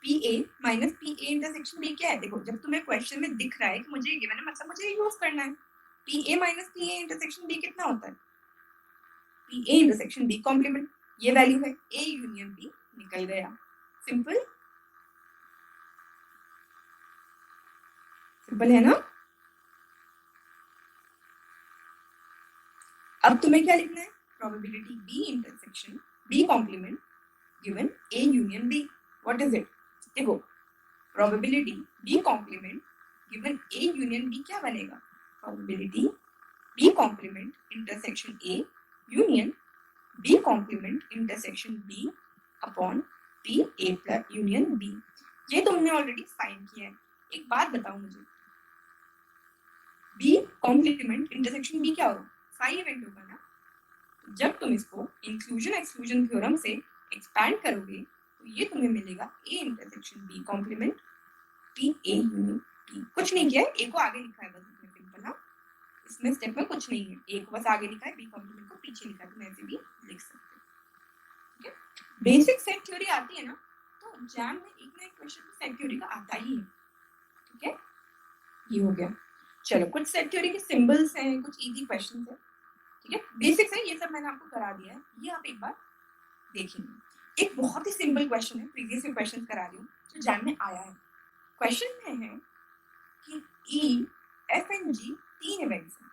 P A minus P A intersection B क्या है? देखो जब तुम्हें क्वेश्चन में दिख रहा है कि मुझे ये गिवन है, मतलब मुझे यूज करना है। P A minus P A intersection B कितना होता है? P A intersection B complement, ये वैल्यू है। ए यूनियन बी निकल गया। सिंपल, सिंपल है ना। अब तुम्हें क्या लिखना है? Probability B intersection B complement given A union B. What is it? देखो probability B complement given A union B क्या बनेगा? Probability B complement intersection A union B complement intersection B upon P A plus union B. ये तुमने already find किया है। एक बात बताओ मुझे, बी कॉम्प्लीमेंट इंटरसेक्शन बी क्या होगा? 5 इवेंट होगा ना। जब तुम इसको इंक्लूजन एक्सक्लूजन थ्योरम से एक्सपैंड करोगे तो ये तुम्हें मिलेगा A intersection B complement P A union B. कुछ नहीं किया है, ए को आगे लिखा है बस, इसमें सिंपल ना, इसमें स्टेप में कुछ नहीं है। ए को बस आगे लिखा है, बी कॉम्प्लीमेंट को पीछे लिखा है, तुम ऐसे भी लिख सकते हो, ठीक है। बेसिक सेट थ्योरी आती है ना, तो एग्जाम में एक ना एक क्वेश्चन सेट थ्योरी का आता ही है, ठीक है। ये हो गया। चलो कुछ सेट थ्योरी के सिंबल्स हैं, कुछ इजी क्वेश्चंस हैं, ठीक है। बेसिक्स है, ये सब मैंने आपको करा दिया है, ये आप एक बार देखेंगे। एक बहुत ही सिंपल क्वेश्चन है, प्रीवियस ईयर क्वेश्चन करा रही हूँ जो एग्जाम में आया है। क्वेश्चन में है कि E F and G 3 events हैं,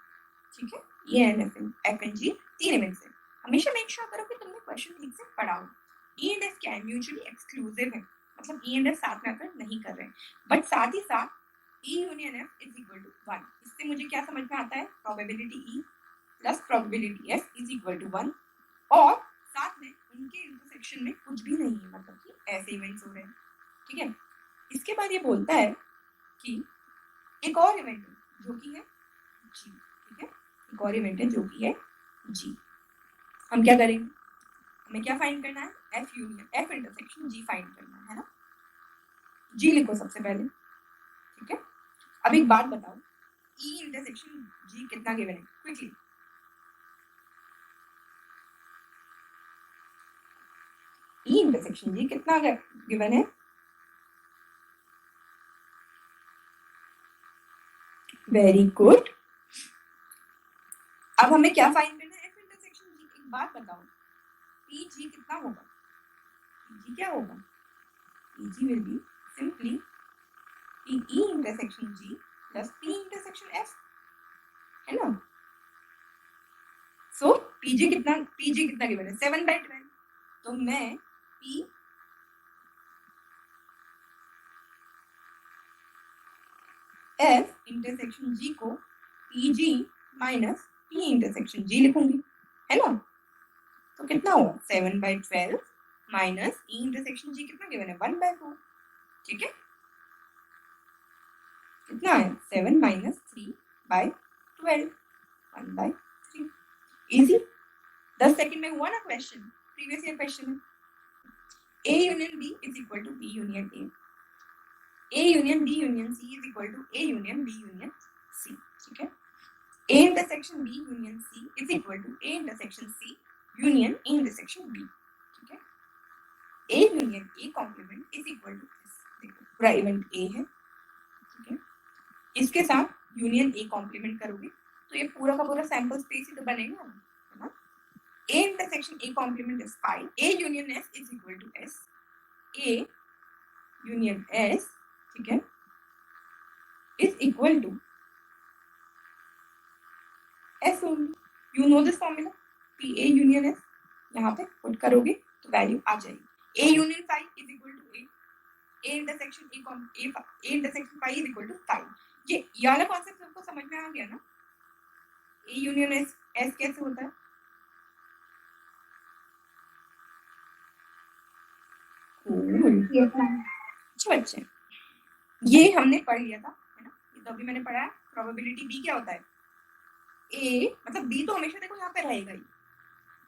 ठीक है। E and F and G 3 events हैं। हमेशा मेक श्योर करो कि तुमने क्वेश्चन ठीक से पढ़ा हो। ई एंड एफ क्या है? म्यूचुअली एक्सक्लूसिव है, मतलब ई एंड एफ साथ में आकर नहीं कर रहे हैं, बट साथ ही साथ E union F is equal to 1। इससे मुझे क्या समझ में आता है? Probability E plus probability F is equal to 1, और साथ में उनके इंटरसेक्शन में कुछ भी नहीं है, मतलब कि ऐसे इवेंट्स हो रहे हैं, ठीक है। इसके बाद ये बोलता है कि एक और इवेंट है जो कि है जी, ठीक है। एक और इवेंट है जो कि है जी। हम क्या करेंगे? हमें क्या फाइंड करना है? एफ यूनियन एफ इंटरसेक्शन जी फाइंड करना है ना। जी लिखो सबसे पहले, ठीक है। अब एक बात बताओ, ई इंटरसेक्शन जी कितना गिवन है? क्विकली, ई इंटरसेक्शन जी कितना गिवन है? Very good. अब हमें क्या फाइंड करना है? एफ इंटरसेक्शन जी। एक बात बताओ, पी जी कितना होगा? पी जी क्या होगा? PG will be simply PE intersection G plus P intersection F, है ना? So PG कितना गिवन है 7/12, तो मैं P F इंटरसेक्शन G को PG minus P intersection G लिखूंगी, है ना? तो कितना हुआ 7/12 माइनस E इंटरसेक्शन G कितना गिवन है 1/4, ठीक है? कितना है 7 माइनस 3/12, 1/3, इजी। 10 सेकंड में हुआ ना क्वेश्चन, प्रीवियस ईयर क्वेश्चन है। A union B is equal to B union A union B union C is equal to A union B union C, ठीक है? A intersection B union C is equal to A intersection C union A intersection B, ठीक है? A यूनियन A complement is equal to S, देखो पूरा event A है, ठीक है? इसके साथ यूनियन A कॉम्प्लीमेंट करोगे तो ये पूरा का पूरा सैंपल स्पेस ही तो बनेगा, है ना? A intersection A complement is pi. A union S is equal to S. A union S, ठीक है, is equal to S only. You know this formula. P A union S. यहाँ पे put करोगे तो वैल्यू आ जाएगी. A union phi is equal to A. A intersection A intersection phi is equal to phi. ये वाला concept सबको समझ में आ गया ना? A union S कैसे होता है? अच्छा बच्चे, ये हमने पढ़ लिया था, है ना? ये तो अभी मैंने पढ़ा है। प्रोबेबिलिटी B क्या होता है? A मतलब B तो हमेशा देखो यहाँ पे रहेगा ही,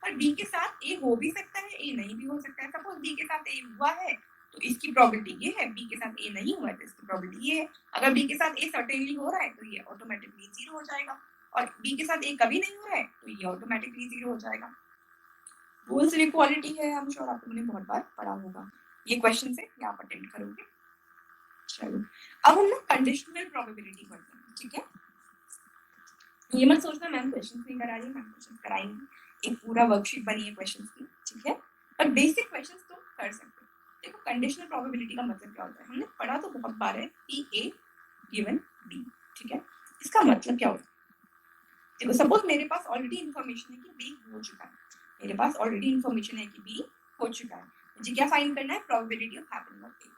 पर B के साथ A हो भी सकता है, A नहीं भी हो सकता है। सपोज B के साथ A हुआ है तो इसकी प्रोबेबिलिटी ये है, B के साथ A नहीं हुआ है तो इसकी प्रोबेबिलिटी ये है। अगर B के साथ A सर्टेनली हो रहा है तो ये ऑटोमेटिकली 0 हो जाएगा, और B के साथ A कभी नहीं हो रहा है तो ये ऑटोमेटिकली 0 हो जाएगा। रूल्स ऑफ इक्वालिटी है, हम श्योर आप लोगों ने बहुत बार पढ़ा होगा। ये क्वेश्चन से ये आप अटेंड करोगे। चलो अब हम ना कंडीशनल प्रोबेबिलिटी पढ़ते हैं, ठीक है? ये मत सोचना मैम क्वेश्चंस नहीं करा रही, मैम क्वेश्चंस कराएंगी, एक पूरा वर्कशीट बनी है क्वेश्चंस की, ठीक है? पर बेसिक क्वेश्चंस तो कर सकते हो। देखो कंडीशनल प्रोबेबिलिटी का मतलब क्या होता है, हमने पढ़ा तो बहुत बार है, P A गिवन B, ठीक है? इसका मतलब क्या होता है? देखो सपोज मेरे पास ऑलरेडी इन्फॉर्मेशन है कि B हो चुका है, मेरे पास ऑलरेडी इन्फॉर्मेशन है कि B हो चुका है, मुझे क्या फाइंड करना है? Probability of happening of A।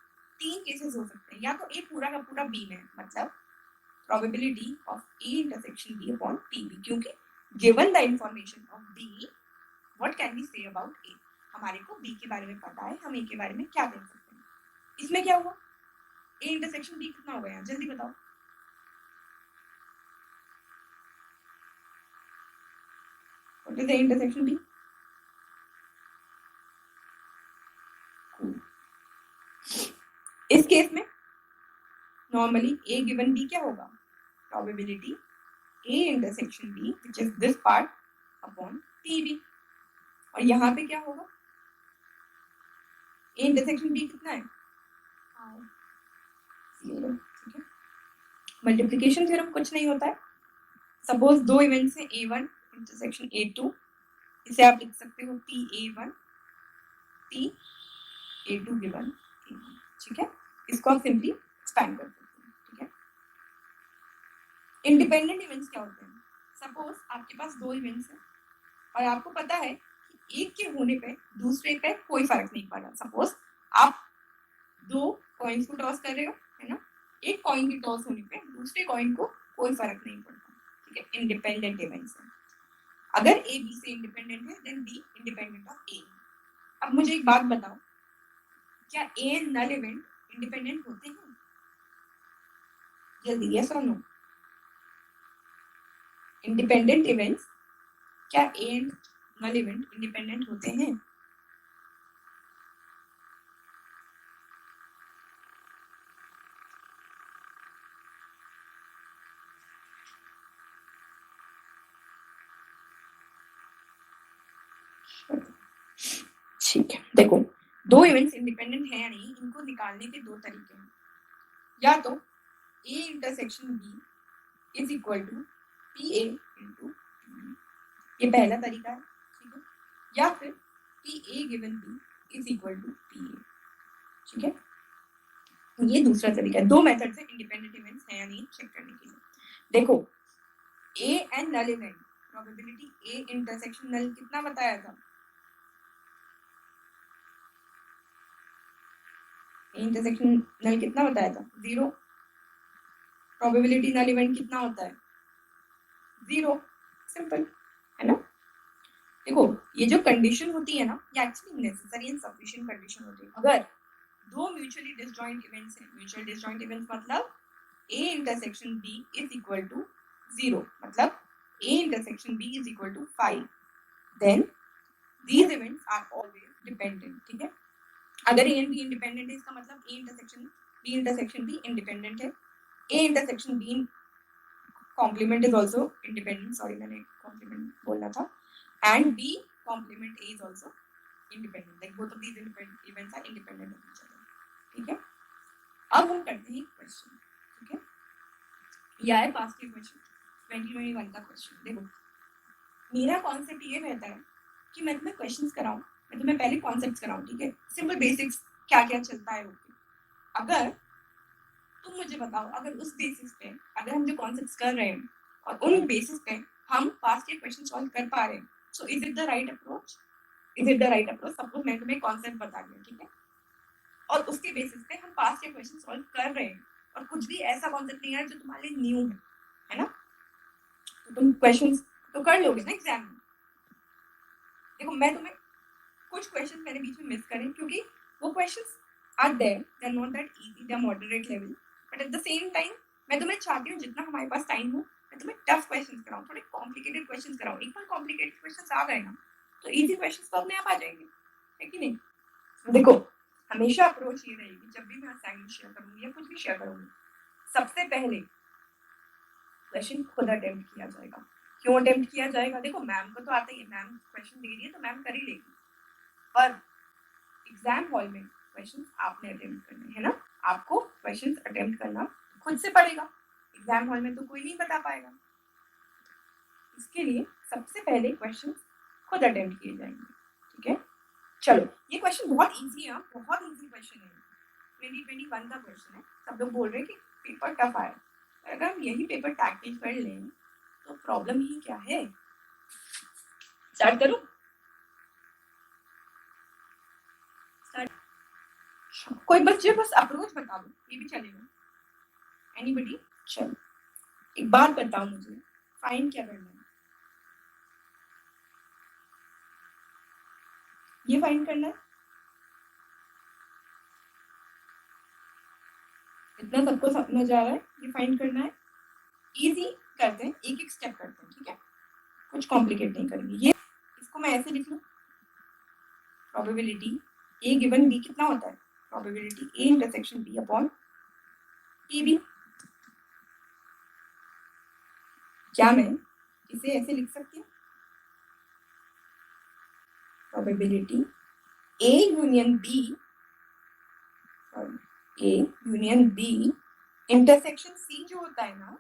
3 cases हो सकते हैं, या तो A पूरा का पूरा B में, मतलब probability of A intersection B upon PB, क्योंकि given the information of B, what can we say about A? हमारे को B के बारे में पता है, हम A के बारे में क्या कह सकते हैं? इसमें क्या हुआ? A intersection B कितना हो गया? जल्दी बताओ। What is A intersection B? इस केस में नॉर्मली A given B क्या होगा? Probability A intersection B, which is this part upon PB, और यहाँ पे क्या होगा? A intersection B कितना है? 0, ठीक है? मल्टीप्लिकेशन थ्योरम कुछ नहीं होता है। सपोज दो इवेंट्स हैं A1 इंटरसेक्शन A2, इसे आप लिख सकते हो PA1 PA2 गिवन A1, ठीक है? इसको आप सिंपली एक्सपैंड कर सकते हैं, ठीक है? इंडिपेंडेंट इवेंट्स क्या होते हैं? सपोज आपके पास दो इवेंट्स हैं और आपको पता है कि एक के होने पे दूसरे पे कोई फर्क नहीं पड़ रहा। सपोज आप दो कॉइन्स को टॉस कर रहे हो, है ना? एक कॉइन की टॉस होने पे दूसरे कॉइन को कोई फर्क नहीं पड़ता, ठीक है? इंडिपेंडेंट इवेंट्स है। अगर ए बी से इंडिपेंडेंट है then B independent of A. अब मुझे एक बात बताओ, क्या A and null event independent होते हैं? जल्दी यस और नो। इंडिपेंडेंट इवेंट्स, क्या A and null event independent होते हैं? ठीक है, देखो दो इवेंट्स इंडिपेंडेंट है या नहीं, इनको निकालने के दो तरीके हैं। या तो A intersection B is equal to PA into PB, ये पहला तरीका है, ठीक है? या फिर PA given B is equal to PA, ठीक है? ये दूसरा तरीका है। 2 मेथड से इंडिपेंडेंट इवेंट्स हैं या नहीं चेक करने के लिए। देखो A and null event, probability A intersection null कितना बताया था? इंटरसेक्शन नल कितना बताया था? 0। प्रोबेबिलिटी नल इवेंट कितना होता है? 0। सिंपल है ना। देखो ये जो कंडीशन होती है ना, ये actually necessary and sufficient condition होती है। अगर दो म्यूचुअली डिसजॉइंट इवेंट्स हैं, म्यूचुअल डिसजॉइंट इवेंट्स मतलब A intersection B is equal to 0, मतलब A intersection B is equal to 5, then these events are always dependent, ठीक है। अगर A and B independent है इसका मतलब A intersection B independent है, A intersection B complement is also independent, sorry मैंने complement बोलना था, and B complement A is also independent, like both of these independent events are independent of each other, ठीक है। अब हम करते हैं क्वेश्चन, ठीक है। यह है पास्ट के क्वेश्चन 2021 का क्वेश्चन। देखो मेरा कॉन्सेप्ट ये रहता है कि मैं तुम्हें क्वेश्चंस कराऊं, मैं तुम्हें पहले कॉन्सेप्ट्स कराऊं, ठीक है, सिंपल बेसिक्स क्या क्या चलता है ओके। अगर तुम मुझे बताओ, अगर उस बेसिस पे अगर हम जो कॉन्सेप्ट्स कर रहे हैं और उन बेसिस पे हम पास्ट के क्वेश्चन सॉल्व कर पा रहे हैं, so is it the right approach? Is it the right approach? Suppose मैं तुम्हें कॉन्सेप्ट बता दिया, ठीक है, और उसके बेसिस पे हम पास्ट के क्वेश्चन सॉल्व कर रहे हैं और कुछ भी ऐसा कॉन्सेप्ट नहीं है जो तुम्हारे लिए न्यू है ना, तो तुम क्वेश्चंस तो कर लोगे ना एग्जाम में। देखो मैं तुम्हें कुछ क्वेश्चन मैंने बीच में मिस करे क्योंकि वो questions are there, they are not that easy, they are moderate level, but at the same time मैं तुम्हें चाहती हूँ जितना हमारे पास टाइम हो मैं तुम्हें टफ क्वेश्चंस कराऊं, थोड़े कॉम्प्लिकेटेड क्वेश्चंस कराऊं। एक बार कॉम्प्लिकेटेड क्वेश्चंस आ गए ना तो इजी क्वेश्चंस तो अपने आप आ जाएंगे, है कि नहीं। देखो हमेशा अप्रोच ये रहेगी जब भी मैं असाइनमेंट शेयर करूंगी या कुछ भी शेयर करूंगी, सबसे पहले क्वेश्चन खुद अटेम्प्ट किया जाएगा। क्यों अटेम्प्ट किया जाएगा? देखो मैम को तो आता ही है, मैम क्वेश्चन दे रही है तो मैम कर ही लेगी, पर एग्जाम हॉल में क्वेश्चन आपने अटेम्प्ट करने है ना, आपको क्वेश्चन अटेम्प्ट करना खुद से पड़ेगा, एग्जाम हॉल में तो कोई नहीं बता पाएगा। इसके लिए सबसे पहले क्वेश्चन खुद अटेम्प्ट किए जाएंगे, ठीक है। चलो ये क्वेश्चन बहुत इजी है, बहुत इजी क्वेश्चन है, 2021 का क्वेश्चन है। सब लोग बोल रहे हैं कि पेपर टफ आया, अगर हम यही पेपर टैकल कर लें तो प्रॉब्लम ही क्या है। स्टार्ट करूं? कोई बच्चे बस अप्रोच बता दो, ये भी चलेगा। एनीबडी? चलो एक बात बताओ मुझे, फाइंड क्या करना है? ये फाइंड करना है, इतना सबको समझ आ रहा है, ये फाइंड करना है। इजी करते हैं, एक एक स्टेप करते हैं, ठीक है, कुछ कॉम्प्लिकेट नहीं करेंगे। ये इसको मैं ऐसे लिख लूं, प्रोबेबिलिटी ए गिवन बी कितना होता है? Probability A intersection B upon A B. क्या मैं इसे ऐसे लिख सकती हूँ? Probability A union B, A union B intersection C जो होता है ना,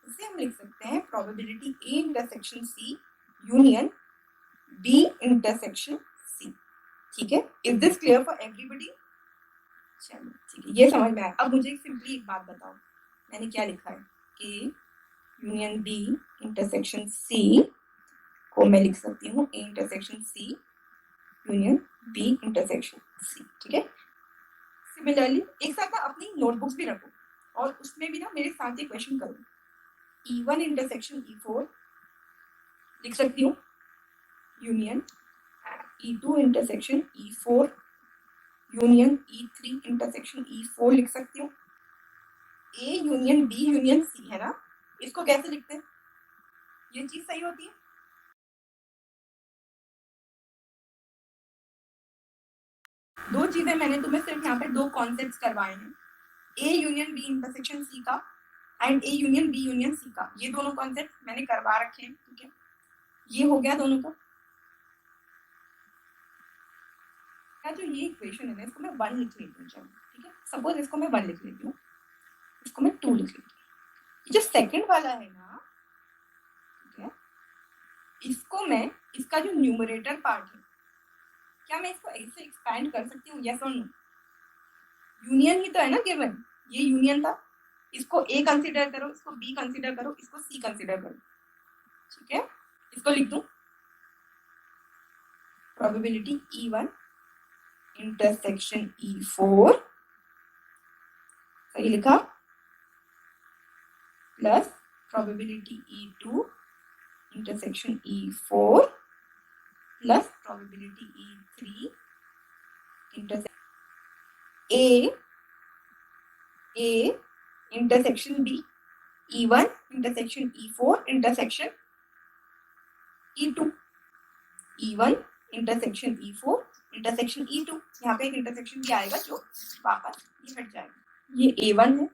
इसे हम लिख सकते हैं probability A intersection C union B intersection C, ठीक है। Is this clear for everybody? चलो ठीक है, ये समझ में आया। अब मुझे सिंपली एक बात बताओ, मैंने क्या लिखा है? A union B intersection C को मैं लिख सकती हूँ A intersection C union B intersection C, ठीक है। सिमिलरली एक साथ ना अपनी नोटबुक्स भी रखो और उसमें भी ना मेरे साथ ये क्वेश्चन करो। E1 इंटरसेक्शन E4 लिख सकती हूँ union E2 intersection E4 union E3 intersection E4 लिख सकती हूँ। A union B union C है ना, इसको कैसे लिखते हैं? ये चीज सही होती है? दो चीजें मैंने तुम्हें सिर्फ यहाँ पे दो कॉन्सेप्ट्स करवाए हैं, A union B intersection C का and A union B union C का, ये दोनों कॉन्सेप्ट मैंने करवा रखे हैं, ठीक है। ये हो गया दोनों का। जो ये इक्वेशन है ना, इसको मैं 1 लिख लेती हूँ, चलो ठीक है, सपोज इसको मैं 1 लिख लेती हूँ, इसको मैं 2 लिख लेती हूँ। जो सेकंड वाला है ना, ठीक है, इसको मैं, इसका जो न्यूमरेटर पार्ट है, क्या मैं इसको ऐसे एक्सपैंड कर सकती हूँ? यस और नो? यूनियन ही तो है ना गिवन, ये यूनियन था, इसको ए कंसीडर करो, इसको बी कंसीडर करो, इसको सी कंसीडर करो, ठीक है। इसको लिख दूं, प्रोबेबिलिटी E1 इंटरसेक्शन E4, सही लिखा, plus probability E2 intersection E4 plus probability E3 intersection A intersection B, E1 intersection E4 intersection E2, E1 intersection E4 intersection E2, यहाँ पे एक इंटरसेक्शन भी आएगा जो वापस ये हट जाएगा, ये A1 है,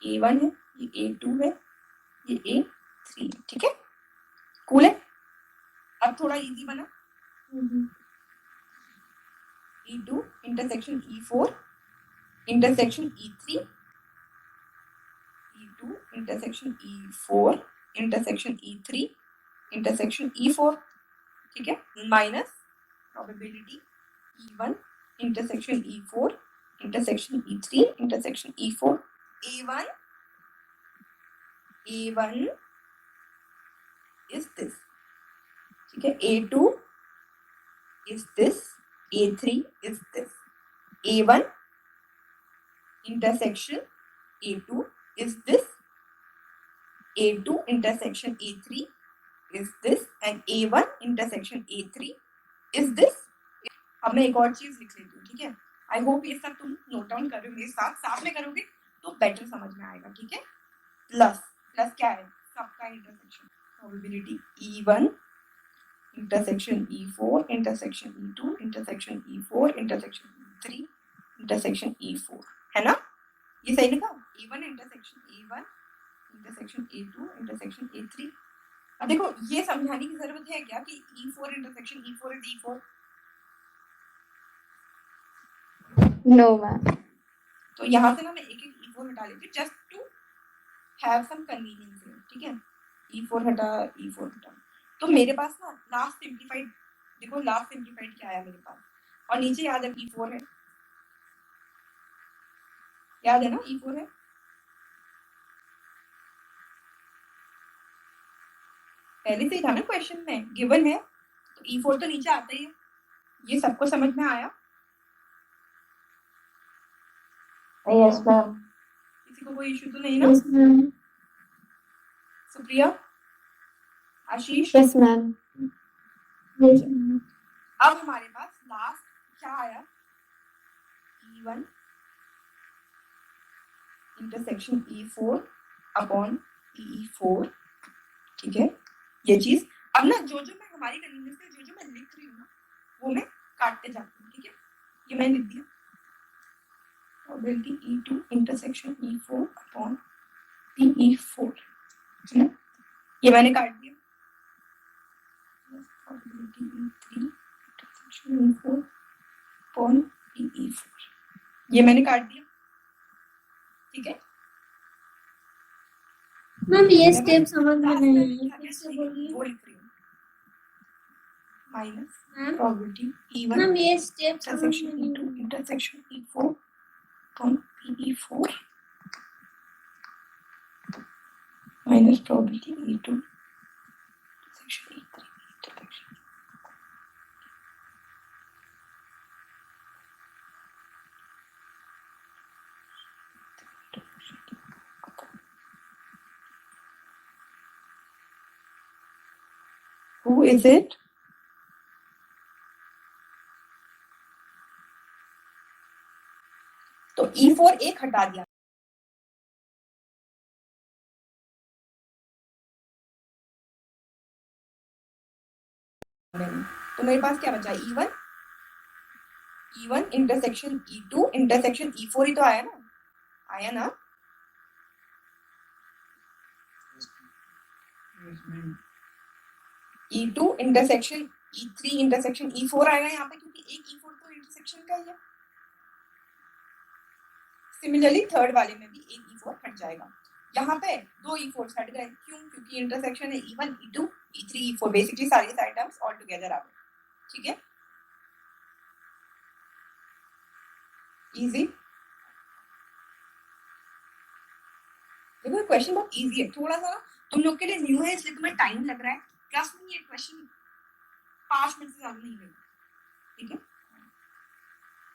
A1 है, ये A2 है, ये A3 है, ठीक है, कूल है। अब थोड़ा इजी बना, E2 intersection E4 intersection E3, E2 intersection E4 intersection E3 intersection E4, ठीक है, minus probability E1 intersection E4 intersection E3 intersection E4, A1 is this, ठीक है, A2 is this, A3 is this, A1 intersection A2 is this, A2 intersection A3 is this and A1 intersection A3 is this। अब मैं एक और चीज लिख लेती हूँ, ठीक है, आई होप ये सब तुम नोट डाउन करोगे, मेरे साथ में करोगे तो बेटर समझ में आएगा, ठीक है। प्लस क्या है, सबका intersection, probability E1 intersection E4 intersection E2 intersection E4 intersection E3 intersection E4, है ना, ये सही लिखा, E1 intersection E1 intersection E2 intersection E3। अब देखो ये समझाने की जरूरत है क्या कि E4 intersection E4 is E4? No ma'am. तो यहाँ से ना मैं एक E4 हटा लेती हूँ just to have some convenience, ठीक है, E4 हटा, E4 हटा, तो मेरे पास ना लास्ट सिंप्लीफाइड, देखो लास्ट सिंप्लीफाइड क्या आया मेरे पास, और नीचे याद है E4 है, याद है ना E4 है, पहले से ही था ना क्वेश्चन में, गिवन है तो E4 तो नीचे आता ही है, ये सबको समझ में आया? Yes ma'am. किसी को कोई इशू तो नहीं ना? Yes ma'am. Supriya, Ashish? Yes ma'am. Yes ma'am. अब हमारे पास लास्ट क्या आया, E1 intersection E4 upon E4, ठीक है, ये चीज। अब ना जो मैं हमारी कन्वीनियंस से जो मैं लिख रही हूँ ना वो मैं काटते जाती हूँ, ठीक है, ये मैंने लिख दिया, probability E2 intersection E4 upon PE4, है ना, ये मैंने काट दिया, probability E3 intersection E4 upon PE4, ये मैंने काट दिया, ठीक है। मैम ये स्टेप समझ में नहीं आई, फिर से बोलिए। वो लिख रही हूँ, minus ma'am probability E1 ma'am ये स्टेप समझ में इंटरसेक्शन नहीं E2 I. Intersection E4 upon PE4 minus probability E2 intersection E3 intersection. Who is it? तो E4 एक हटा दिया, तो मेरे पास क्या बचा, E1 intersection E2 intersection E4 ही तो आया ना, E2 intersection E3 intersection E4 आएगा यहाँ पे, क्योंकि एक E4 तो इंटरसेक्शन का ही है। सिमिलरली थर्ड वाले में भी एक E4 हट जाएगा, यहाँ पे दो E4 हट गए, क्यों, क्योंकि इंटरसेक्शन है E1 E2 E3 E4, basically सारी साइड टर्म्स ऑल टुगेदर आ गए, ठीक है। इजी। देखो क्वेश्चन बहुत इजी है, थोड़ा सा तुम लोग के लिए न्यू है इसलिए तुम्हें टाइम लग रहा है। ट्रस्ट मी, ये क्वेश्चन 5 मिनट से ज्यादा नहीं लेगा, ठीक है।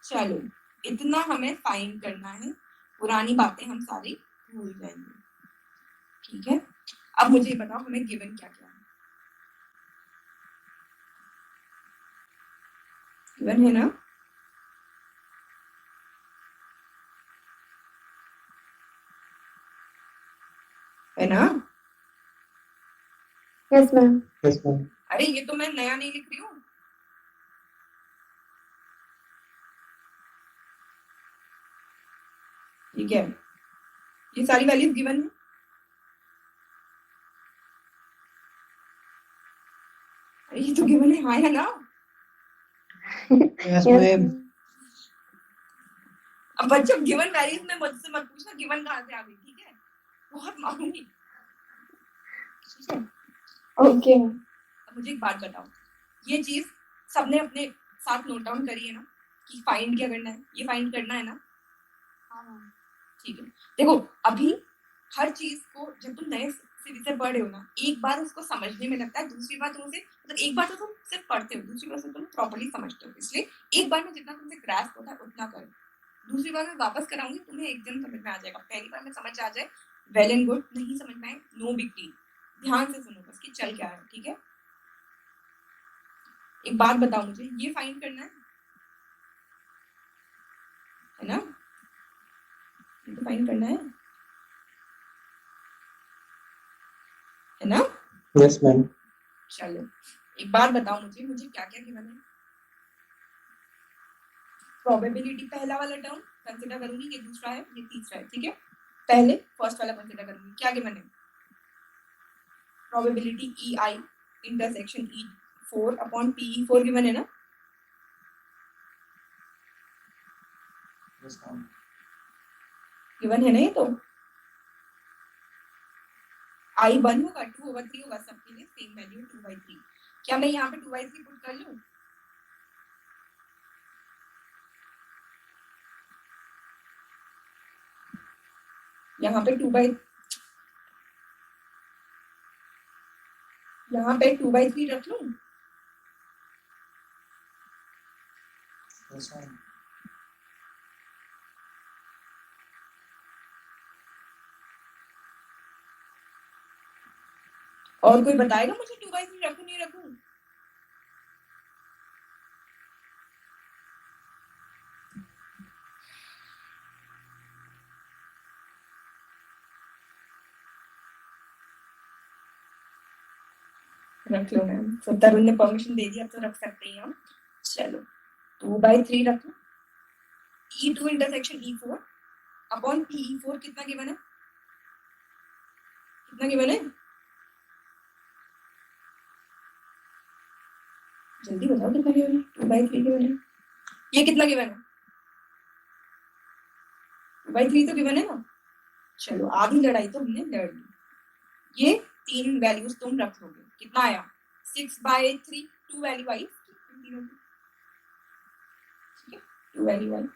चलो, इतना हमें फाइंड करना है, पुरानी बातें हम सारी भूल जाएंगे, ठीक है। अब मुझे ये बताओ हमें गिवन क्या क्या है। गिवन है ना? है ना? Yes ma'am. अरे ये तो मैं नया नहीं लिख रही हूँ, ठीक है। ये सारी वैल्यूज गिवन है। अरे ये तो गिवन है, हाँ है ना? Yes ma'am. अब बच्चों गिवन वैल्यूज में मुझसे मत पूछना गिवन कहाँ से आ गई, ठीक है। बहुत मारूंगी, ठीक है। ओके। अब मुझे एक बात बताओ, ये चीज सबने अपने साथ नोट डाउन करी है ना कि फाइंड क्या करना है, ये फाइंड करना है ना? ठीक है। देखो अभी हर चीज को जब तुम नए सिरे से पढ़ रहे हो ना, एक बार उसको समझने में लगता है, दूसरी बार तुम उसे मतलब एक बार तो तुम सिर्फ पढ़ते हो, दूसरी बार से तुम प्रॉपर्ली समझते हो। इसलिए एक बार में जितना तुमसे ग्रास्प होता है उतना करो, दूसरी बार मैं वापस कराऊंगी, तुम्हें एकदम समझ में आ जाएगा। पहली बार में समझ आ जाए वेल एंड गुड, नहीं समझ में आए नो बिग डील। ध्यान से सुनो बस कि चल क्या रहा है, ठीक है। एक बात बताओ मुझे, ये फाइंड करना है ना? ये तो फाइंड करना है ना? Yes ma'am. चलो एक बात बताओ मुझे, मुझे क्या क्या गिवन है? प्रोबेबिलिटी पहला वाला टर्म कंसीडर करूंगी, ये दूसरा है, ये तीसरा है, ठीक है। पहले फर्स्ट वाला कंसीडर करूंगी, क्या गिवन है? Probability E I intersection E 4 upon P E 4 given है ना? Yes ma'am. गिवन है ना? ये तो आई 1 होगा, 2/3 होगा, सबके लिए सेम वैल्यू 2/3। क्या मैं यहाँ पे 2/3 पुट कर लूँ? यहाँ पे 2/3 रख लूँ? Yes ma'am. और कोई बताएगा मुझे 2/3 रखूँ नहीं रखूँ? रख लो मैम, तो तरुण ने परमिशन दे दी, अब तो रख सकते हैं हम। चलो 2/3 रख लो। E2 intersection E4 upon PE4 कितना गिवन है? कितना गिवन है? जल्दी बताओ कितना गिवन है? 2/3 गिवन है। ये कितना गिवन है? 2/3 तो गिवन है ना? चलो आधी लड़ाई तो हमने लड़ ली। ये 3 वैल्यूज तुम रख लोगे, कितना आया? 6/3, 2 वैल्यू आई, ठीक है, 2 वैल्यू आई।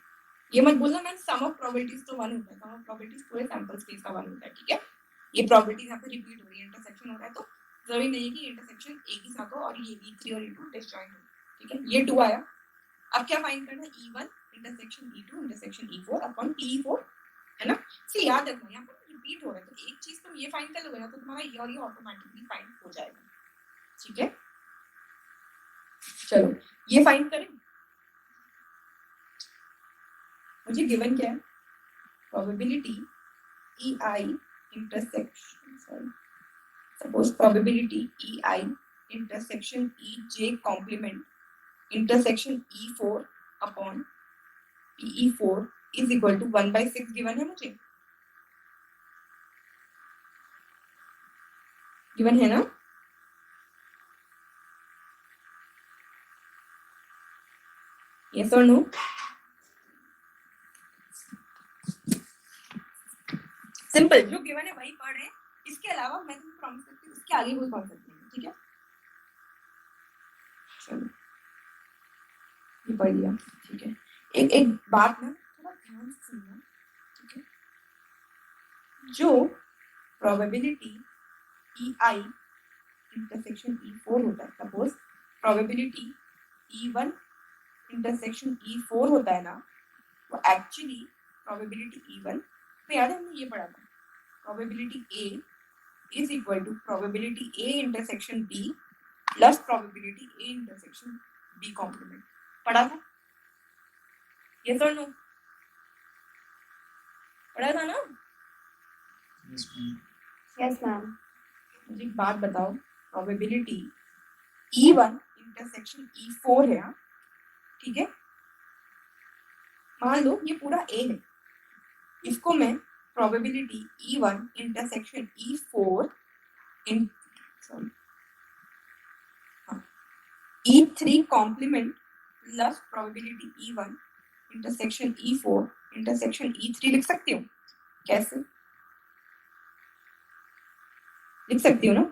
ये मत बोलना मैम सम ऑफ प्रोबेबिलिटीज तो 1 होता है, सम ऑफ प्रोबेबिलिटीज पूरे सैंपल स्पेस का 1 होता है, ठीक है। ये प्रोबेबिलिटीज यहाँ पे रिपीट हो रही है, इंटरसेक्शन हो रहा है, तो जरूरी नहीं है कि इंटरसेक्शन एक ही साथ हो और ये E3 और E2 डिसजॉइंट हो, ठीक है। ये 2 आया। अब क्या फाइंड करना है? E1 intersection E2 intersection E4 upon PE4, है ना? से याद रखना यहाँ पर रिपीट हो रहा है, तो एक चीज तुम ये फाइंड कर लोगे ना तो तुम्हारा ये और ये ऑटोमेटिकली फाइंड हो जाएगा, ठीक है। चलो ये फाइंड करें। मुझे गिवन क्या है? Probability EI intersection, sorry, suppose probability EI intersection EJ complement intersection E4 upon PE4 is equal to 1/6 given है मुझे, गिवन है ना? यस और नो? सिंपल, जो गिवन है वही पढ़ रहे हैं, इसके अलावा मैं तुम्हें प्रॉमिस करती हूँ इसके आगे कोई कॉन्सेप्ट नहीं है, ठीक है। चलो ये पढ़ लिया, ठीक है। एक एक बात ना थोड़ा ध्यान से सुनना, ठीक है। जो प्रोबेबिलिटी EI इंटरसेक्शन E4 होता है, suppose probability E1 intersection E4 होता है ना, वो एक्चुअली प्रोबेबिलिटी E1 तो याद है हमने ये पढ़ा था, probability A is equal to probability A intersection B plus probability A intersection B complement, पढ़ा था? यस और नो? पढ़ा था ना? Yes, ma'am. Yes ma'am. मुझे एक बात बताओ, प्रोबेबिलिटी E1 इंटरसेक्शन E4 है, ठीक है। मान लो ये पूरा A है, इसको मैं probability E1 intersection E4 in sorry E3 complement plus probability E1 intersection E4 intersection E3 लिख सकती हूँ? कैसे लिख सकती हूँ ना?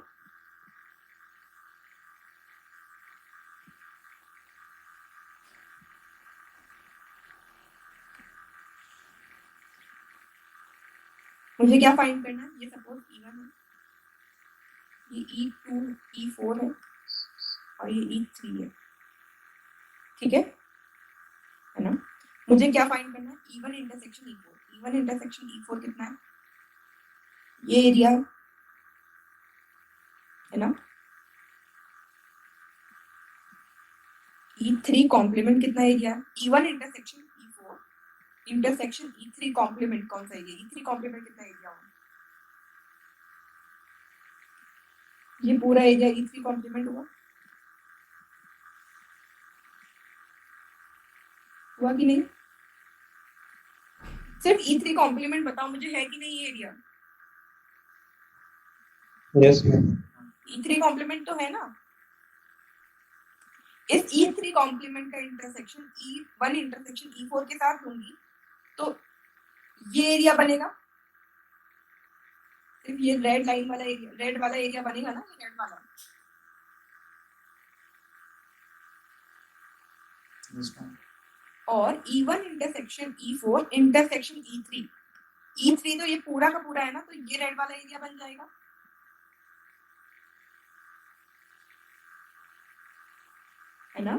मुझे क्या फाइंड करना है? ये सपोज E1 है, ये E2 E4 है और ये E3 है, ठीक है ना? मुझे क्या फाइंड करना है? E1 intersection E4। E1 intersection E4 कितना है? ये एरिया है ना। E3 कॉम्प्लीमेंट कितना एरिया है? E1 intersection E4 intersection E3 complement कौन सा एरिया? E3 कॉम्प्लीमेंट कितना एरिया होगा? ये पूरा एरिया E3 कॉम्प्लीमेंट हुआ कि नहीं? सिर्फ E3 कॉम्प्लीमेंट बताओ मुझे, है कि नहीं ये area? Yes, ma'am. E3 complement तो है ना। इस E3 कॉम्प्लीमेंट का इंटरसेक्शन E1 इंटरसेक्शन E4 के साथ लूंगी तो ये एरिया बनेगा, सिर्फ ये रेड लाइन वाला एरिया, रेड वाला एरिया बनेगा ना, ये रेड वाला। Yes, ma'am. और E1 intersection E4 intersection E3 तो ये पूरा का पूरा है ना, तो ये रेड वाला एरिया बन जाएगा, है ना?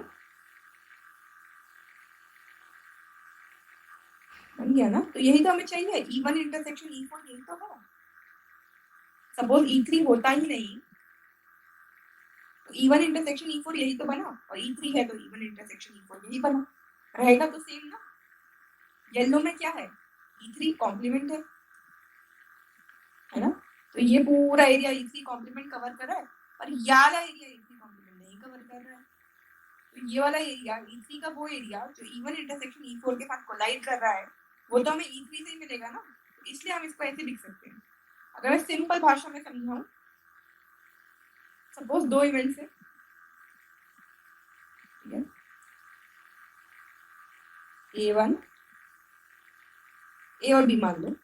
बन गया ना? तो यही तो हमें चाहिए, E1 इंटरसेक्शन E4 यही तो है। सपोज E3 होता ही नहीं तो E1 इंटरसेक्शन E4 यही तो बना, और E3 है तो E1 इंटरसेक्शन E4 यही बना, रहेगा तो सेम ना। येलो में क्या है? E3 कॉम्प्लीमेंट है ना, तो ये पूरा एरिया E3 कॉम्प्लीमेंट कवर कर रहा है, पर ये वाला एरिया E3 कॉम्प्लीमेंट नहीं कवर कर रहा है। तो ये वाला एरिया E3 का वो एरिया जो E1 इंटरसेक्शन E4 के साथ कोलाइड कर रहा है, वो तो हमें E3 से ही मिलेगा ना, तो इसलिए हम इसको ऐसे लिख सकते हैं। अगर मैं सिंपल भाषा में समझाऊं, सपोज दो इवेंट्स है, ठीक है, A1 A और B मान लो,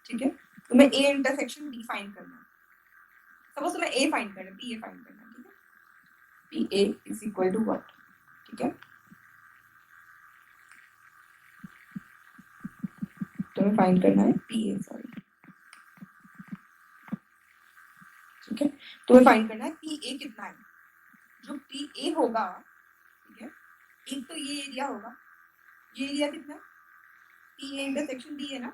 ठीक है। तुम्हें A इंटरसेक्शन B फाइंड करना है, सपोज तुम्हें A फाइंड करना है, PA फाइंड करना है, ठीक है। PA is equal to what, ठीक है, तुम्हें फाइंड करना है PA, सॉरी, ठीक है, तुम्हें फाइंड करना है PA कितना है। जो PA होगा, ठीक है, एक तो ये एरिया होगा, ये एरिया कितना है? PA इंटरसेक्शन B है ना,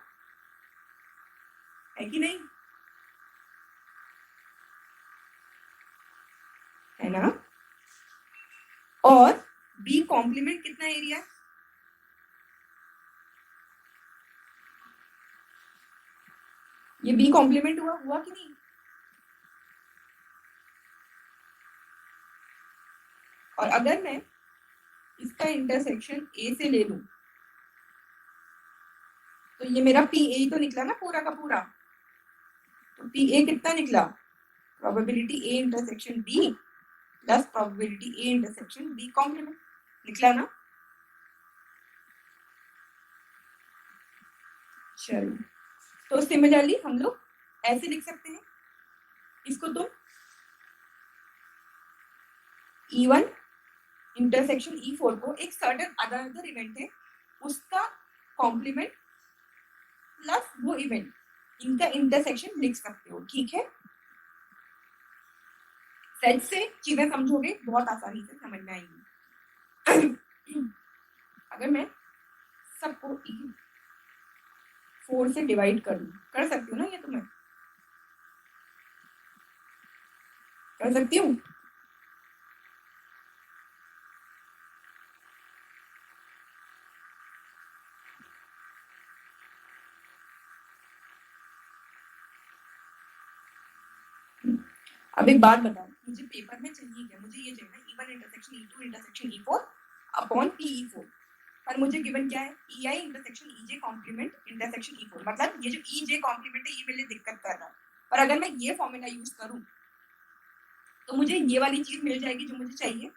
है कि नहीं? है ना। और B कॉम्प्लीमेंट कितना एरिया है? ये B कॉम्प्लीमेंट हुआ कि नहीं? और अगर मैं इसका इंटरसेक्शन A से ले लूं तो ये मेरा PA ही तो निकला ना पूरा का पूरा, तो PA कितना निकला? Probability A intersection B plus probability A intersection B complement, निकला ना। चलो, तो सिमिलरली हम लोग ऐसे लिख सकते हैं इसको, तो E1 इंटरसेक्शन E4 को एक सर्टेन अदर इवेंट है उसका कॉम्प्लीमेंट प्लस वो इवेंट, इनका इंटरसेक्शन लिख सकते हो, ठीक है। सेट से चीजें समझोगे बहुत आसानी से समझ में आएंगी। अगर मैं सबको 4 से डिवाइड कर सकती हूँ ना, ये तो मैं कर सकती हूँ। अब एक बात बताओ, मुझे पेपर में चाहिए क्या? मुझे ये चाहिए E1 intersection E2 intersection E4 upon PE4, पर मुझे गिवन क्या है? EI intersection EJ complement intersection E4, मतलब ये जो EJ कॉम्प्लीमेंट है ये मेरे लिए दिक्कत कर रहा है, पर अगर मैं ये फॉर्मूला यूज करूं तो मुझे ये वाली चीज मिल जाएगी जो मुझे चाहिए।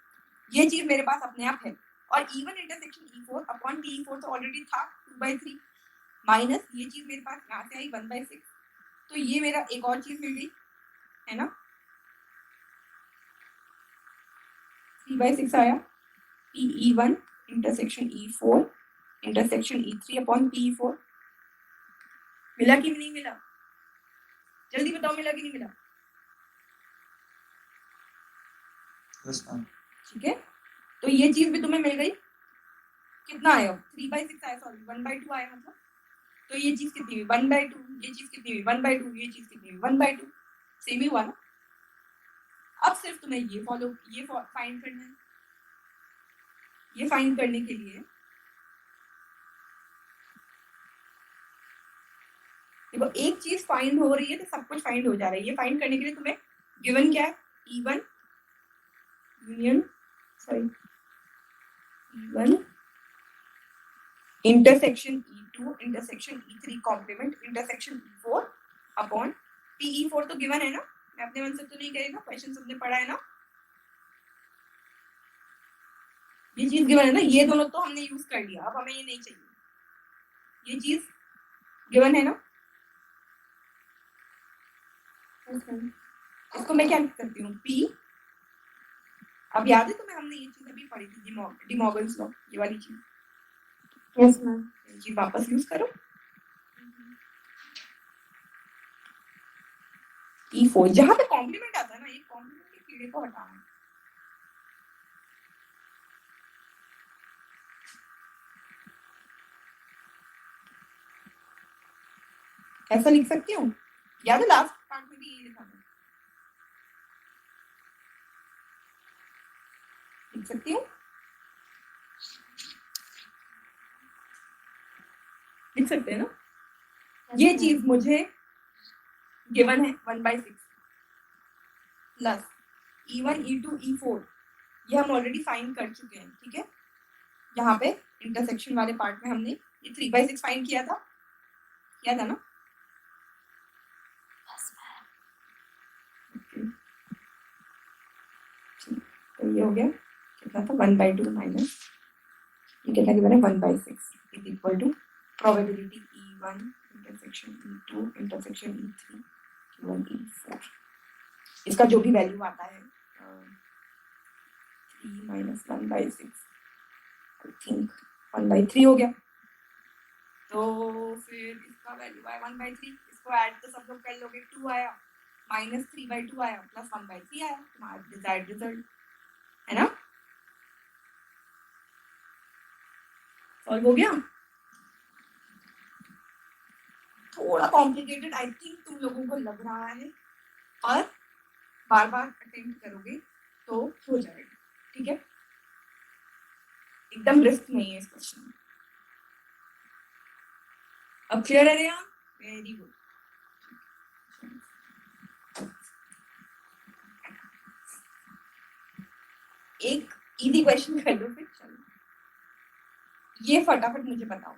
ये चीज मेरे पास अपने आप है, और E1 intersection E4 upon PE4 तो ऑलरेडी था 2/3, माइनस ये चीज मेरे पास यहाँ से आई 1/6, तो ये मेरा एक और चीज मिल गई, है ना, 3/6 आया। PE1 intersection E4 intersection E3 upon PE4 मिला कि नहीं मिला? जल्दी बताओ, मिला कि नहीं मिला? Yes, ma'am. ठीक है, तो ये चीज भी तुम्हें मिल गई। कितना आया? 3/6 आया, सॉरी 1/2 आया, मतलब तो ये चीज कितनी हुई? 1/2, ये चीज कितनी हुई? 1/2, ये चीज कितनी हुई? 1/2, सेम ही हुआ ना। अब सिर्फ तुम्हें ये फाइंड करना है। ये फाइंड करने के लिए देखो, एक चीज फाइंड हो रही है तो सब कुछ फाइंड हो जा रहा है। ये फाइंड करने के लिए तुम्हें गिवन क्या है? E1 union E1 intersection E2 intersection E3 complement intersection E4 upon PE4 तो गिवन है ना, मैं अपने मन से तो नहीं करेगा, क्वेश्चन सबने पढ़ा है ना, ये चीज गिवन है ना, ये दोनों तो हमने यूज कर लिया, अब हमें ये नहीं चाहिए, ये चीज गिवन है ना। इसको मैं क्या लिख सकती हूँ? P, अब याद है तुम्हें, हमने ये चीज अभी पढ़ी थी, डिमॉर्गन्स लॉ, ये वाली चीज। Yes ma'am. ये चीज वापस यूज करो। E4 जहां पे कॉम्प्लीमेंट आता है ना, ये कॉम्प्लीमेंट के कीड़े को हटाना है। ऐसा लिख सकती हूँ, याद है लास्ट पार्ट में भी ये लिखा था, लिख सकती हूँ, लिख सकते हैं ना। ये चीज मुझे गिवन है 1/6 प्लस E1 E2 E4, ये हम ऑलरेडी फाइंड कर चुके हैं, ठीक है। यहाँ पे इंटरसेक्शन वाले पार्ट में हमने ये 3/6 फाइंड किया था ना। तो ये हो गया कितना था? 1/2 माइनस ये कितना गिवन है? 1/6 is equal to probability E1 intersection E2 intersection E3 E1 E4, इसका जो भी वैल्यू आता है 3 माइनस 1/6, आई थिंक 1/3 हो गया। तो फिर इसका वैल्यू आया 1/3, इसको ऐड तो सब लोग कर लोगे, 2 आया माइनस 3/2 आया प्लस 1/3 आया, तुम्हारा डिजायर्ड रिजल्ट है ना। सॉल्व हो गया। थोड़ा कॉम्प्लिकेटेड आई थिंक तुम लोगों को लग रहा है, पर बार बार अटेम्प्ट करोगे तो हो जाएगा, ठीक है। एकदम रिस्क नहीं है इस क्वेश्चन में। अब क्लियर है रिया? Very good. एक इजी क्वेश्चन कर लो फिर, चलो ये फटाफट मुझे बताओ।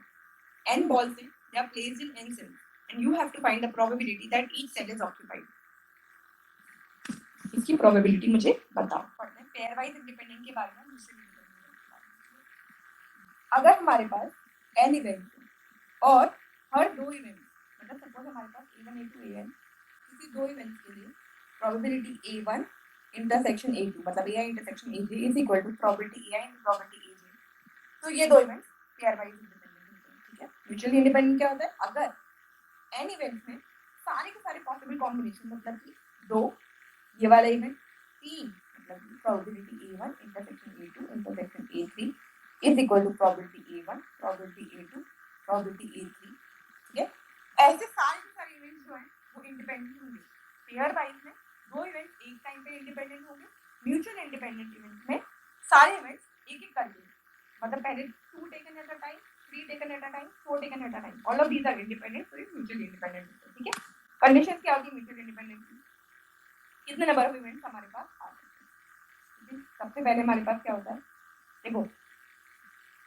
n balls in, they are placed in n cells and you have to find the probability that each cell is occupied. इसकी प्रोबेबिलिटी मुझे बताओ। पढ़ते हैं पेयर वाइज इंडिपेंडेंट के बारे में, मुझसे अगर हमारे पास n इवेंट और हर 2 इवेंट, मतलब सपोज हमारे पास A1 A2 AN, किसी 2 इवेंट्स के लिए प्रोबेबिलिटी A1 इंटरसेक्शन A2 मतलब AI intersection AJ is equal to probability AI into probability AJ, तो ये 2 इवेंट्स पेयर वाइज इंडिपेंडेंट होते हैं, ठीक है। म्यूचुअली इंडिपेंडेंट क्या होता है? अगर n इवेंट्स में सारे के सारे पॉसिबल कॉम्बिनेशन, मतलब कि 2 ये वाला इवेंट, 3 मतलब probability A1 intersection A2 intersection A3 is equal to probability A1 probability A2 probability A3, ठीक है। ऐसे सारे के सारे इवेंट्स जो हैं वो इंडिपेंडेंट होंगे। पेयर वाइज में 2 इवेंट्स एक टाइम पे इंडिपेंडेंट होंगे, म्यूचुअल इंडिपेंडेंट इवेंट्स में सारे इवेंट्स एक एक करके, मतलब पहले 2 taken at a time, 3 taken at a time, 4 taken at a time, all of these are independent, तो ये म्यूचुअली इंडिपेंडेंट है, ठीक है। कंडीशन क्या होगी म्यूचुअल इंडिपेंडेंस की? कितने नंबर ऑफ इवेंट्स हमारे पास आ सकते हैं, ठीक है। सबसे पहले हमारे पास क्या होता है, देखो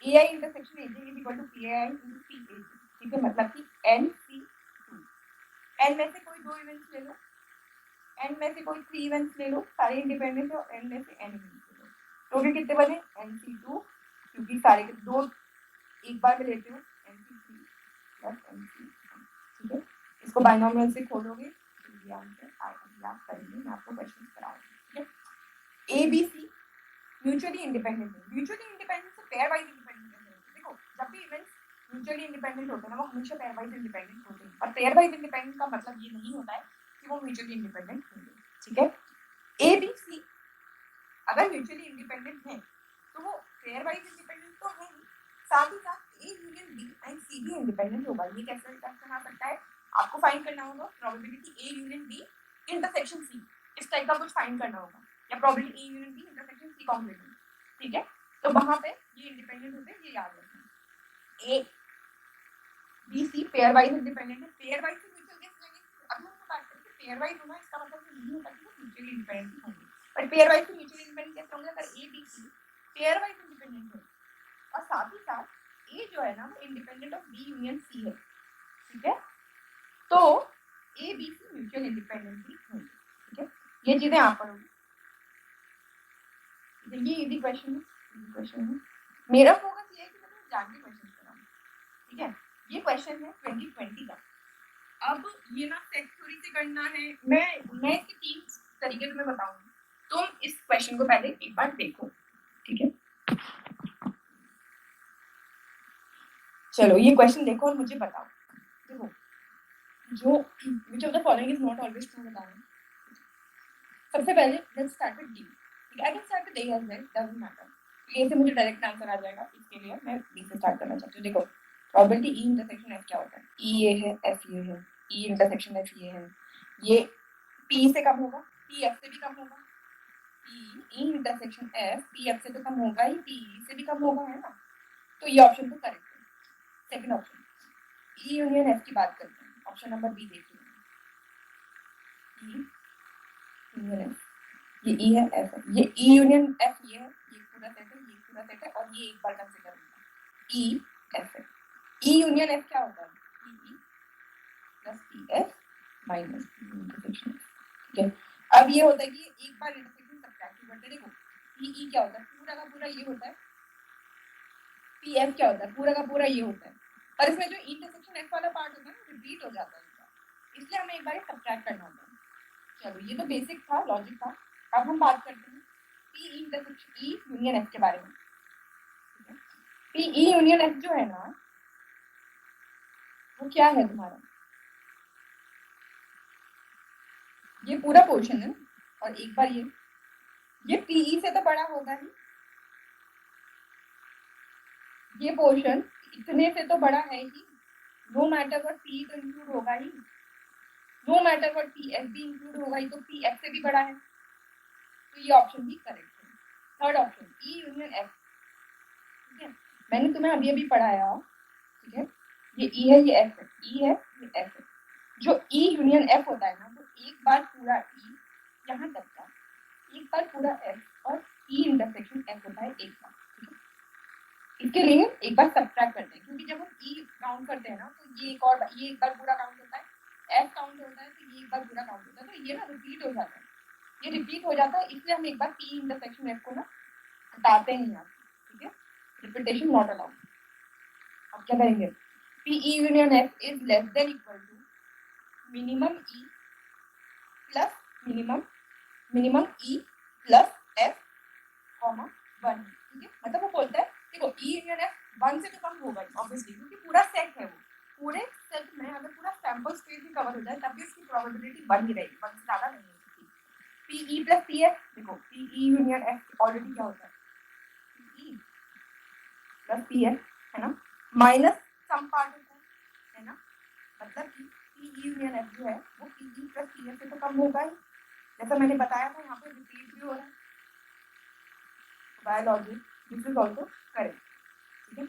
AI intersection AJ is equal to PAI into CAJ, ठीक है, मतलब कि NC2, n में से कोई 2 इवेंट्स ले लो, n में से कोई 3 इवेंट्स ले लो, सारे इंडिपेंडेंट है, और n में से n इवेंट्स ले लो, टोटल कितने बने NC2, क्योंकि सारे के 2 एक बार में लेते हो, NC3 प्लस NC1, ठीक है। इसको बाइनोमियल से खोलोगे तो ये आंसर आएगा, याद करेंगे, मैं आपको क्वेश्चन कराऊंगी, ठीक है। ABC म्यूचुअली इंडिपेंडेंट है, म्यूचुअली इंडिपेंडेंट से पेयर वाइज इंडिपेंडेंट है। देखो जब भी इवेंट्स म्यूचुअली इंडिपेंडेंट होते हैं ना, वो हमेशा पेयर वाइज इंडिपेंडेंट होते हैं, और पेयर वाइज इंडिपेंडेंट का मतलब ये नहीं होता है कि वो म्यूचुअली इंडिपेंडेंट होंगे, ठीक है। ABC अगर म्यूचुअली इंडिपेंडेंट है तो वो पेयर वाइज इंडिपेंडेंट तो है ही, साथ ही साथ A union B and C भी इंडिपेंडेंट होगा। ये कैसे क्वेश्चन आ सकता है, आपको फाइंड करना होगा probability A union B intersection C, इस टाइप का कुछ फाइंड करना होगा, या probability A union B intersection C combination, ठीक है। तो वहां पे ये इंडिपेंडेंट होते हैं, ये याद रखना। A B C pair wise independent है, पेयर वाइज से म्यूचुअल कैसे जाएंगे, अभी हम बात करेंगे पेयर वाइज होना, इसका मतलब ये नहीं होता कि वो म्यूचुअली इंडिपेंडेंट होंगे, पर पेयर वाइज से म्यूचुअली इंडिपेंडेंट कैसे होंगे, अगर A B C pair wise independent है, और साथ ही साथ A जो है ना वो independent of B union C है, ठीक है, तो A B C mutual independent ही होंगे, ठीक है। ये चीजें आप पढ़ोगे, ये इजी क्वेश्चन है, मेरा फोकस ये है कि मैं तुम्हें जान के क्वेश्चन कराऊं, ठीक है। ये क्वेश्चन है 2020 का। अब ये ना सेट थ्योरी से करना है, मैं इसके 3 तरीके तुम्हें बताऊंगी, तुम इस क्वेश्चन को पहले एक बार देखो, ठीक है। चलो ये क्वेश्चन देखो और मुझे बताओ। देखो जो which of the following is not always true बता रहे हैं। सबसे पहले let's start with D, ठीक है। I can start with A as well, doesn't matter, A से मुझे डायरेक्ट आंसर आ जाएगा, इसके लिए मैं B से स्टार्ट करना चाहती हूँ। देखो प्रोबेबिलिटी E इंटरसेक्शन F क्या होता है, E ये है, F ये है, E इंटरसेक्शन F ये है, ये P से कम होगा, P F से भी कम होगा, E intersection F P F से तो कम होगा ही, P E से भी कम होगा, है ना, तो ये ऑप्शन तो करेक्ट है। Second option E union F की बात करते हैं, ऑप्शन नंबर बी देखिए, E यूनियन F, ये E है, F है, ये E यूनियन F ये है, ये पूरा सेट है, ये पूरा सेट है, और ये एक बार कंसीडर होगा E F है। E यूनियन F क्या होता है, E plus P F minus intersection, ठीक है। अब ये होता है कि एक बार इंटरसेक्शन सब्ट्रैक्ट करते, देखो P E क्या होता है, पूरा का पूरा ये होता है, P F क्या होता है, पूरा का पूरा ये होता है, पर इसमें जो इंटरसेक्शन F वाला पार्ट होता है ना रिपीट हो जाता है, इसलिए हमें एक बार सब्ट्रैक्ट करना होता है। चलो ये तो बेसिक था, लॉजिक था। अब हम बात करते हैं P intersection E union F के बारे में, ठीक है। P E यूनियन F जो है ना वो क्या है तुम्हारा, ये पूरा पोर्शन है, और एक बार ये P E से तो बड़ा होगा ही, ये पोर्शन इतने से तो बड़ा है ही, नो मैटर व्हाट P तो इंक्लूड होगा ही, no matter what P F भी इंक्लूड होगा ही, तो P F से भी बड़ा है, तो ये ऑप्शन भी करेक्ट है। Third option E union F, ठीक है, मैंने तुम्हें अभी अभी पढ़ाया, ठीक है, ये E है, ये F है, E है, ये F है, जो E यूनियन F होता है ना वो एक बार पूरा E यहाँ तक का, एक बार पूरा F और E इंटरसेक्शन F होता है एक बार, ठीक है। इसके लिए एक बार सब्ट्रैक्ट करते हैं, क्योंकि जब हम E काउंट करते हैं ना तो ये एक बार पूरा काउंट होता है, F काउंट होता है तो ये एक बार पूरा काउंट होता है, तो ये ना रिपीट हो जाता है, ये रिपीट हो जाता है, इसलिए हम एक बार P इंटरसेक्शन F को ना हटाते हैं यहाँ, ठीक है, रिपीटेशन नॉट अलाउड। अब क्या करेंगे, P E union F is less than equal to minimum E plus F comma 1, ठीक है। मतलब वो बोलता है देखो E यूनियन F 1 से तो कम होगा ऑब्वियसली, क्योंकि पूरा सेट है, वो पूरे सेट में अगर पूरा सैंपल स्पेस भी कवर हो जाए तब भी उसकी प्रोबेबिलिटी बन ही रहेगी, 1 से ज़्यादा नहीं हो सकती। PE प्लस PF, देखो PE यूनियन F ऑलरेडी क्या होता है, PE प्लस PF है ना, माइनस सम पार्ट होता है ना, मतलब कि PE यूनियन F जो है वो PE प्लस PF से तो कम होगा ही, जैसा मैंने बताया था यहाँ पे रिपीट भी हो रहा है। Biology this is also correct, ठीक है।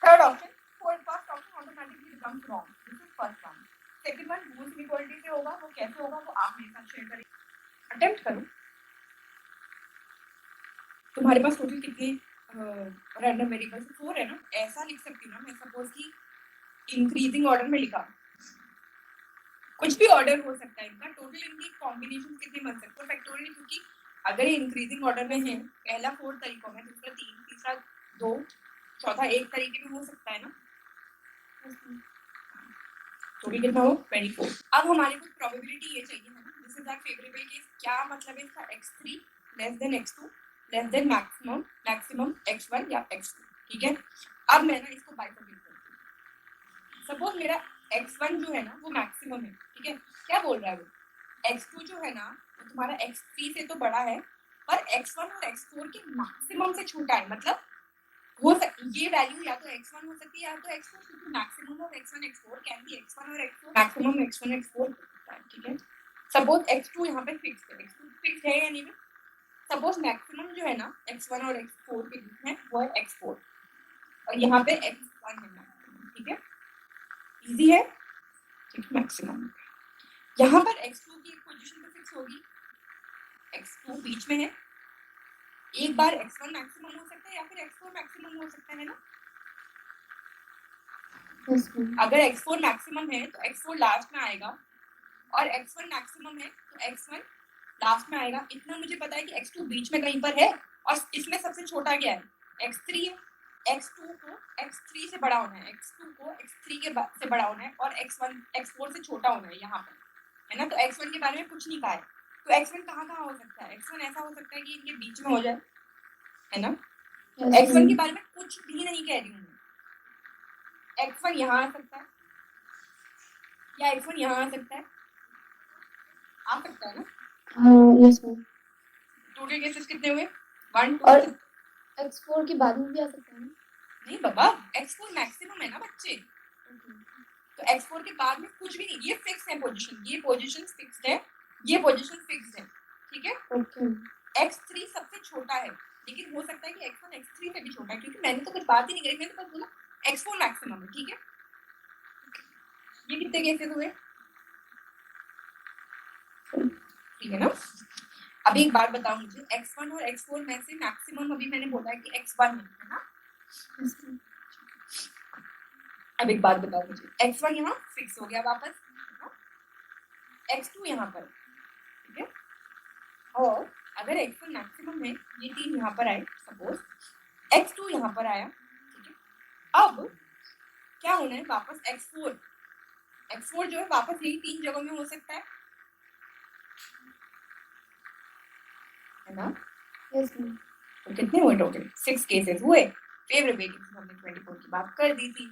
Third option, first option automatically becomes wrong, this is first one. Second one rules equality से होगा, वो कैसे होगा वो आप मेरे साथ शेयर करें, अटेम्प्ट करो। तुम्हारे पास टोटल कितने रैंडम वेरिएबल्स 4 है ना, ऐसा लिख सकती हूँ ना मैं, सपोज कि इंक्रीजिंग ऑर्डर में लिखा, कुछ भी ऑर्डर हो सकता है इनका, टोटल इनकी कॉम्बिनेशन कितने बन सकते हैं फैक्टोरियल, क्योंकि अगर ये इंक्रीजिंग ऑर्डर में है, पहला 4 तरीकों में, दूसरा 3, तीसरा 2, चौथा 1 तरीके में हो सकता है ना, टोटल कितना हो 24। अब हमारे को प्रोबेबिलिटी ये चाहिए है ना, this is our favourable case, क्या मतलब है इसका, x3 less than x2 less than maximum x1 या x2, ठीक है। अब मैं ना इसको बाइफरकेट करती हूँ, सपोज मेरा x1 जो है ना वो मैक्सिमम है, ठीक है, क्या बोल रहा है वो, x2 जो है ना वो तुम्हारा x3 से तो बड़ा है पर x1 और x4 के मैक्सिमम से छोटा है, मतलब हो सकती ये वैल्यू या तो x1 हो सकती है या तो x4, क्योंकि maximum of x1 x4 can be x1 और x4, मैक्सिमम x1 x4, ठीक है। सपोज x2 यहाँ पे फिक्स है, x2 फिक्स है या नहीं, सपोज मैक्सिमम जो है ना x1 और x4 के बीच में वो है x4 और यहाँ पे x1 है मैक्सिमम, ठीक है, इजी है, ठीक है। मैक्सिमम यहाँ पर x2 की पोजीशन पे फिक्स होगी, x2 बीच में है, एक बार x1 मैक्सिमम हो सकता है या फिर x4 मैक्सिमम हो सकता है ना, अगर x4 मैक्सिमम है तो x4 लास्ट में आएगा और x1 मैक्सिमम है तो x1 लास्ट में आएगा, इतना मुझे पता है कि x2 बीच में कहीं पर है और इसमें सबसे छोटा क्या है x3 है, x2 को x3 से बड़ा होना है, x2 को x3 के से बड़ा होना है और x1 x4 से छोटा होना है यहाँ पर, है ना। तो x1 के बारे में कुछ नहीं कहा है, तो x1 कहाँ कहाँ हो सकता है, x1 ऐसा हो सकता है कि इनके बीच में हो जाए, है ना। x1 के बारे में कुछ भी नहीं कह रही हूँ मैं, x1 यहाँ आ सकता है या x1 यहाँ आ सकता है, आ सकता है ना, यस मैम। टोटल केसेस कितने हुए 1 2 और x4 के बाद में भी आ सकता है ना? नहीं बाबा, x4 मैक्सिमम है ना बच्चे, तो x4 के बाद में कुछ भी नहीं, ये फिक्स है पोजीशन, ये पोजीशन फिक्स्ड है, ये पोजीशन फिक्स्ड है, ठीक है। ओके। x3 सबसे छोटा है, लेकिन हो सकता है कि x1 x3 से भी छोटा है, क्योंकि मैंने तो कुछ बात ही नहीं करी, मैंने तो बस बोला x4 मैक्सिमम है, ठीक है। ये कितने केसेस हुए, ठीक है ना। अब एक बात बताओ मुझे, x1 और x4 में से मैक्सिमम अभी मैंने बोला है कि x1 है ना, अब एक बात बताओ मुझे, x1 यहाँ फिक्स हो गया वापस, x2 यहाँ पर, ठीक है, और अगर x1 मैक्सिमम है, ये 3 यहाँ पर आए, सपोज x2 यहाँ पर आया, ठीक है। अब क्या होना है, वापस x4 जो है वापस यही 3 जगहों में हो सकता है ना। Yes ma'am. तो कितने हुए टोटल 6 केसेस हुए, फेवरेबिलिटी हमने 24 की बात कर दी थी।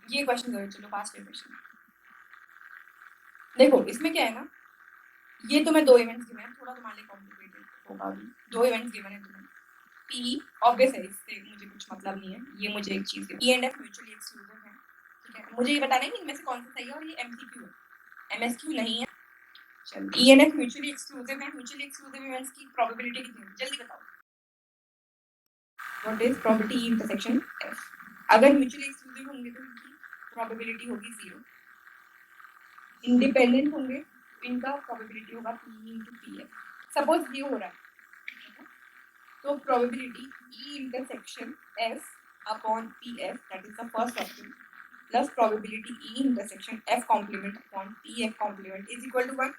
ये क्वेश्चन करो, चलो पास क्वेश्चन देखो, इसमें क्या है ना, ये तो मैं 2 इवेंट्स गिवन है, थोड़ा तुम्हारे लिए कॉम्प्लिकेटेड होगा अभी, 2 इवेंट्स गिवन है तुम्हें, पी ऑब्वियस है, इससे मुझे कुछ मतलब नहीं है, ये मुझे एक चीज है, E and F mutually exclusive है, ठीक है। मुझे ये बताना है कि इनमें से कौन सा सही है, और ये एमसीक्यू है, एमएसक्यू नहीं है। चलो, ई एंड एफ म्यूचुअली एक्सक्लूसिव है, म्यूचुअली एक्सक्लूसिव इवेंट्स की प्रोबेबिलिटी कितनी है, जल्दी बताओ, what is probability E intersection F, अगर म्यूचुअली एक्सक्लूसिव होंगे तो इनकी प्रोबेबिलिटी होगी 0, इंडिपेंडेंट होंगे इनका प्रोबेबिलिटी होगा p into pf, सपोज ये हो रहा है तो probability e intersection f upon pf, that is the first option, plus probability e intersection f complement upon pf complement is equal to 1,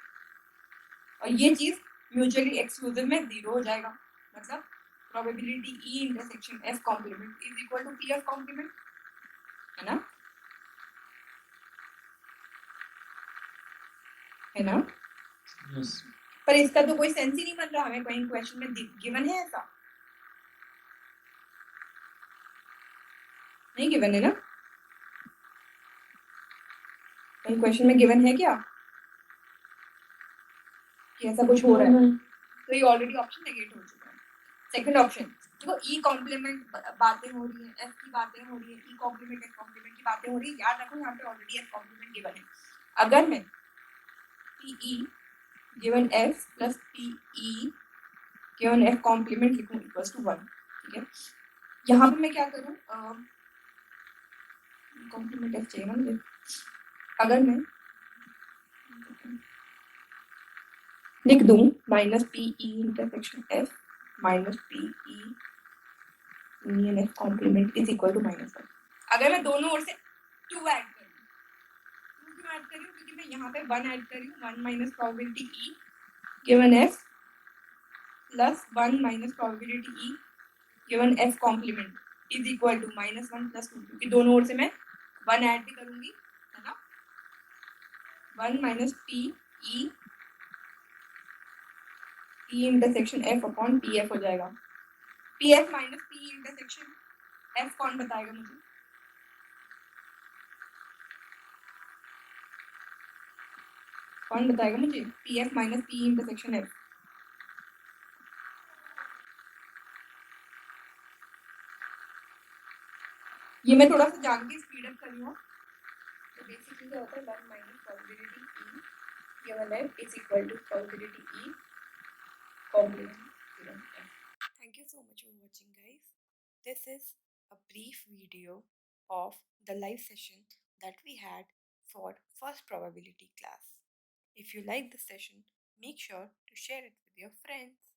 और ये चीज म्यूचुअली एक्सक्लूसिव में 0 हो जाएगा, मतलब probability e intersection f complement is equal to pf complement, है ना, है ना। Yes. पर इसका तो कोई सेंस ही नहीं बन रहा, हमें कहीं क्वेश्चन में गिवन है ऐसा, नहीं गिवन है ना। कहीं क्वेश्चन में गिवन है क्या कि ऐसा कुछ हो रहा है? तो ये ऑलरेडी ऑप्शन नेगेट हो चुका है। सेकंड ऑप्शन, देखो ई कॉम्प्लीमेंट बातें हो रही है, एफ की बातें हो रही है, ई कॉम्प्लीमेंट एफ कॉम्प्लीमेंट की बातें हो रही है। याद रखो यहाँ पे ऑलरेडी एफ कॉम्प्लीमेंट गिवन है। अगर मैं P E given F plus P E given F complement लिखूं इक्वल्स टू 1, ठीक है। यहाँ पे मैं क्या करूँ, कॉम्प्लीमेंट एफ चाहिए ना मुझे। अगर मैं लिख दूं minus P E intersection F minus P E union F complement is equal to -1। अगर मैं दोनों ओर से 2 ऐड करूं, 2 क्यों ऐड कर रही हूं, क्योंकि मैं यहाँ पे 1 ऐड कर रही हूँ, 1 minus probability E given F plus 1 minus probability E given F complement is equal to -1 plus 2, क्योंकि दोनों ओर से मैं 1 ऐड भी करूंगी, है ना। 1 minus P E P intersection F upon P F हो जाएगा। P F minus P intersection F कौन बताएगा मुझे? कौन बताएगा मुझे P F minus P intersection F? ये मैं थोड़ा सा जान के स्पीड अप कर रही हूँ। तो बेसिकली क्या होता है, 1 minus probability E given F is equal to probability E complement given F. Thank you so much for watching, guys. This is a brief video of the live session that we had for first probability class. If you like the session, make sure to share it with your friends.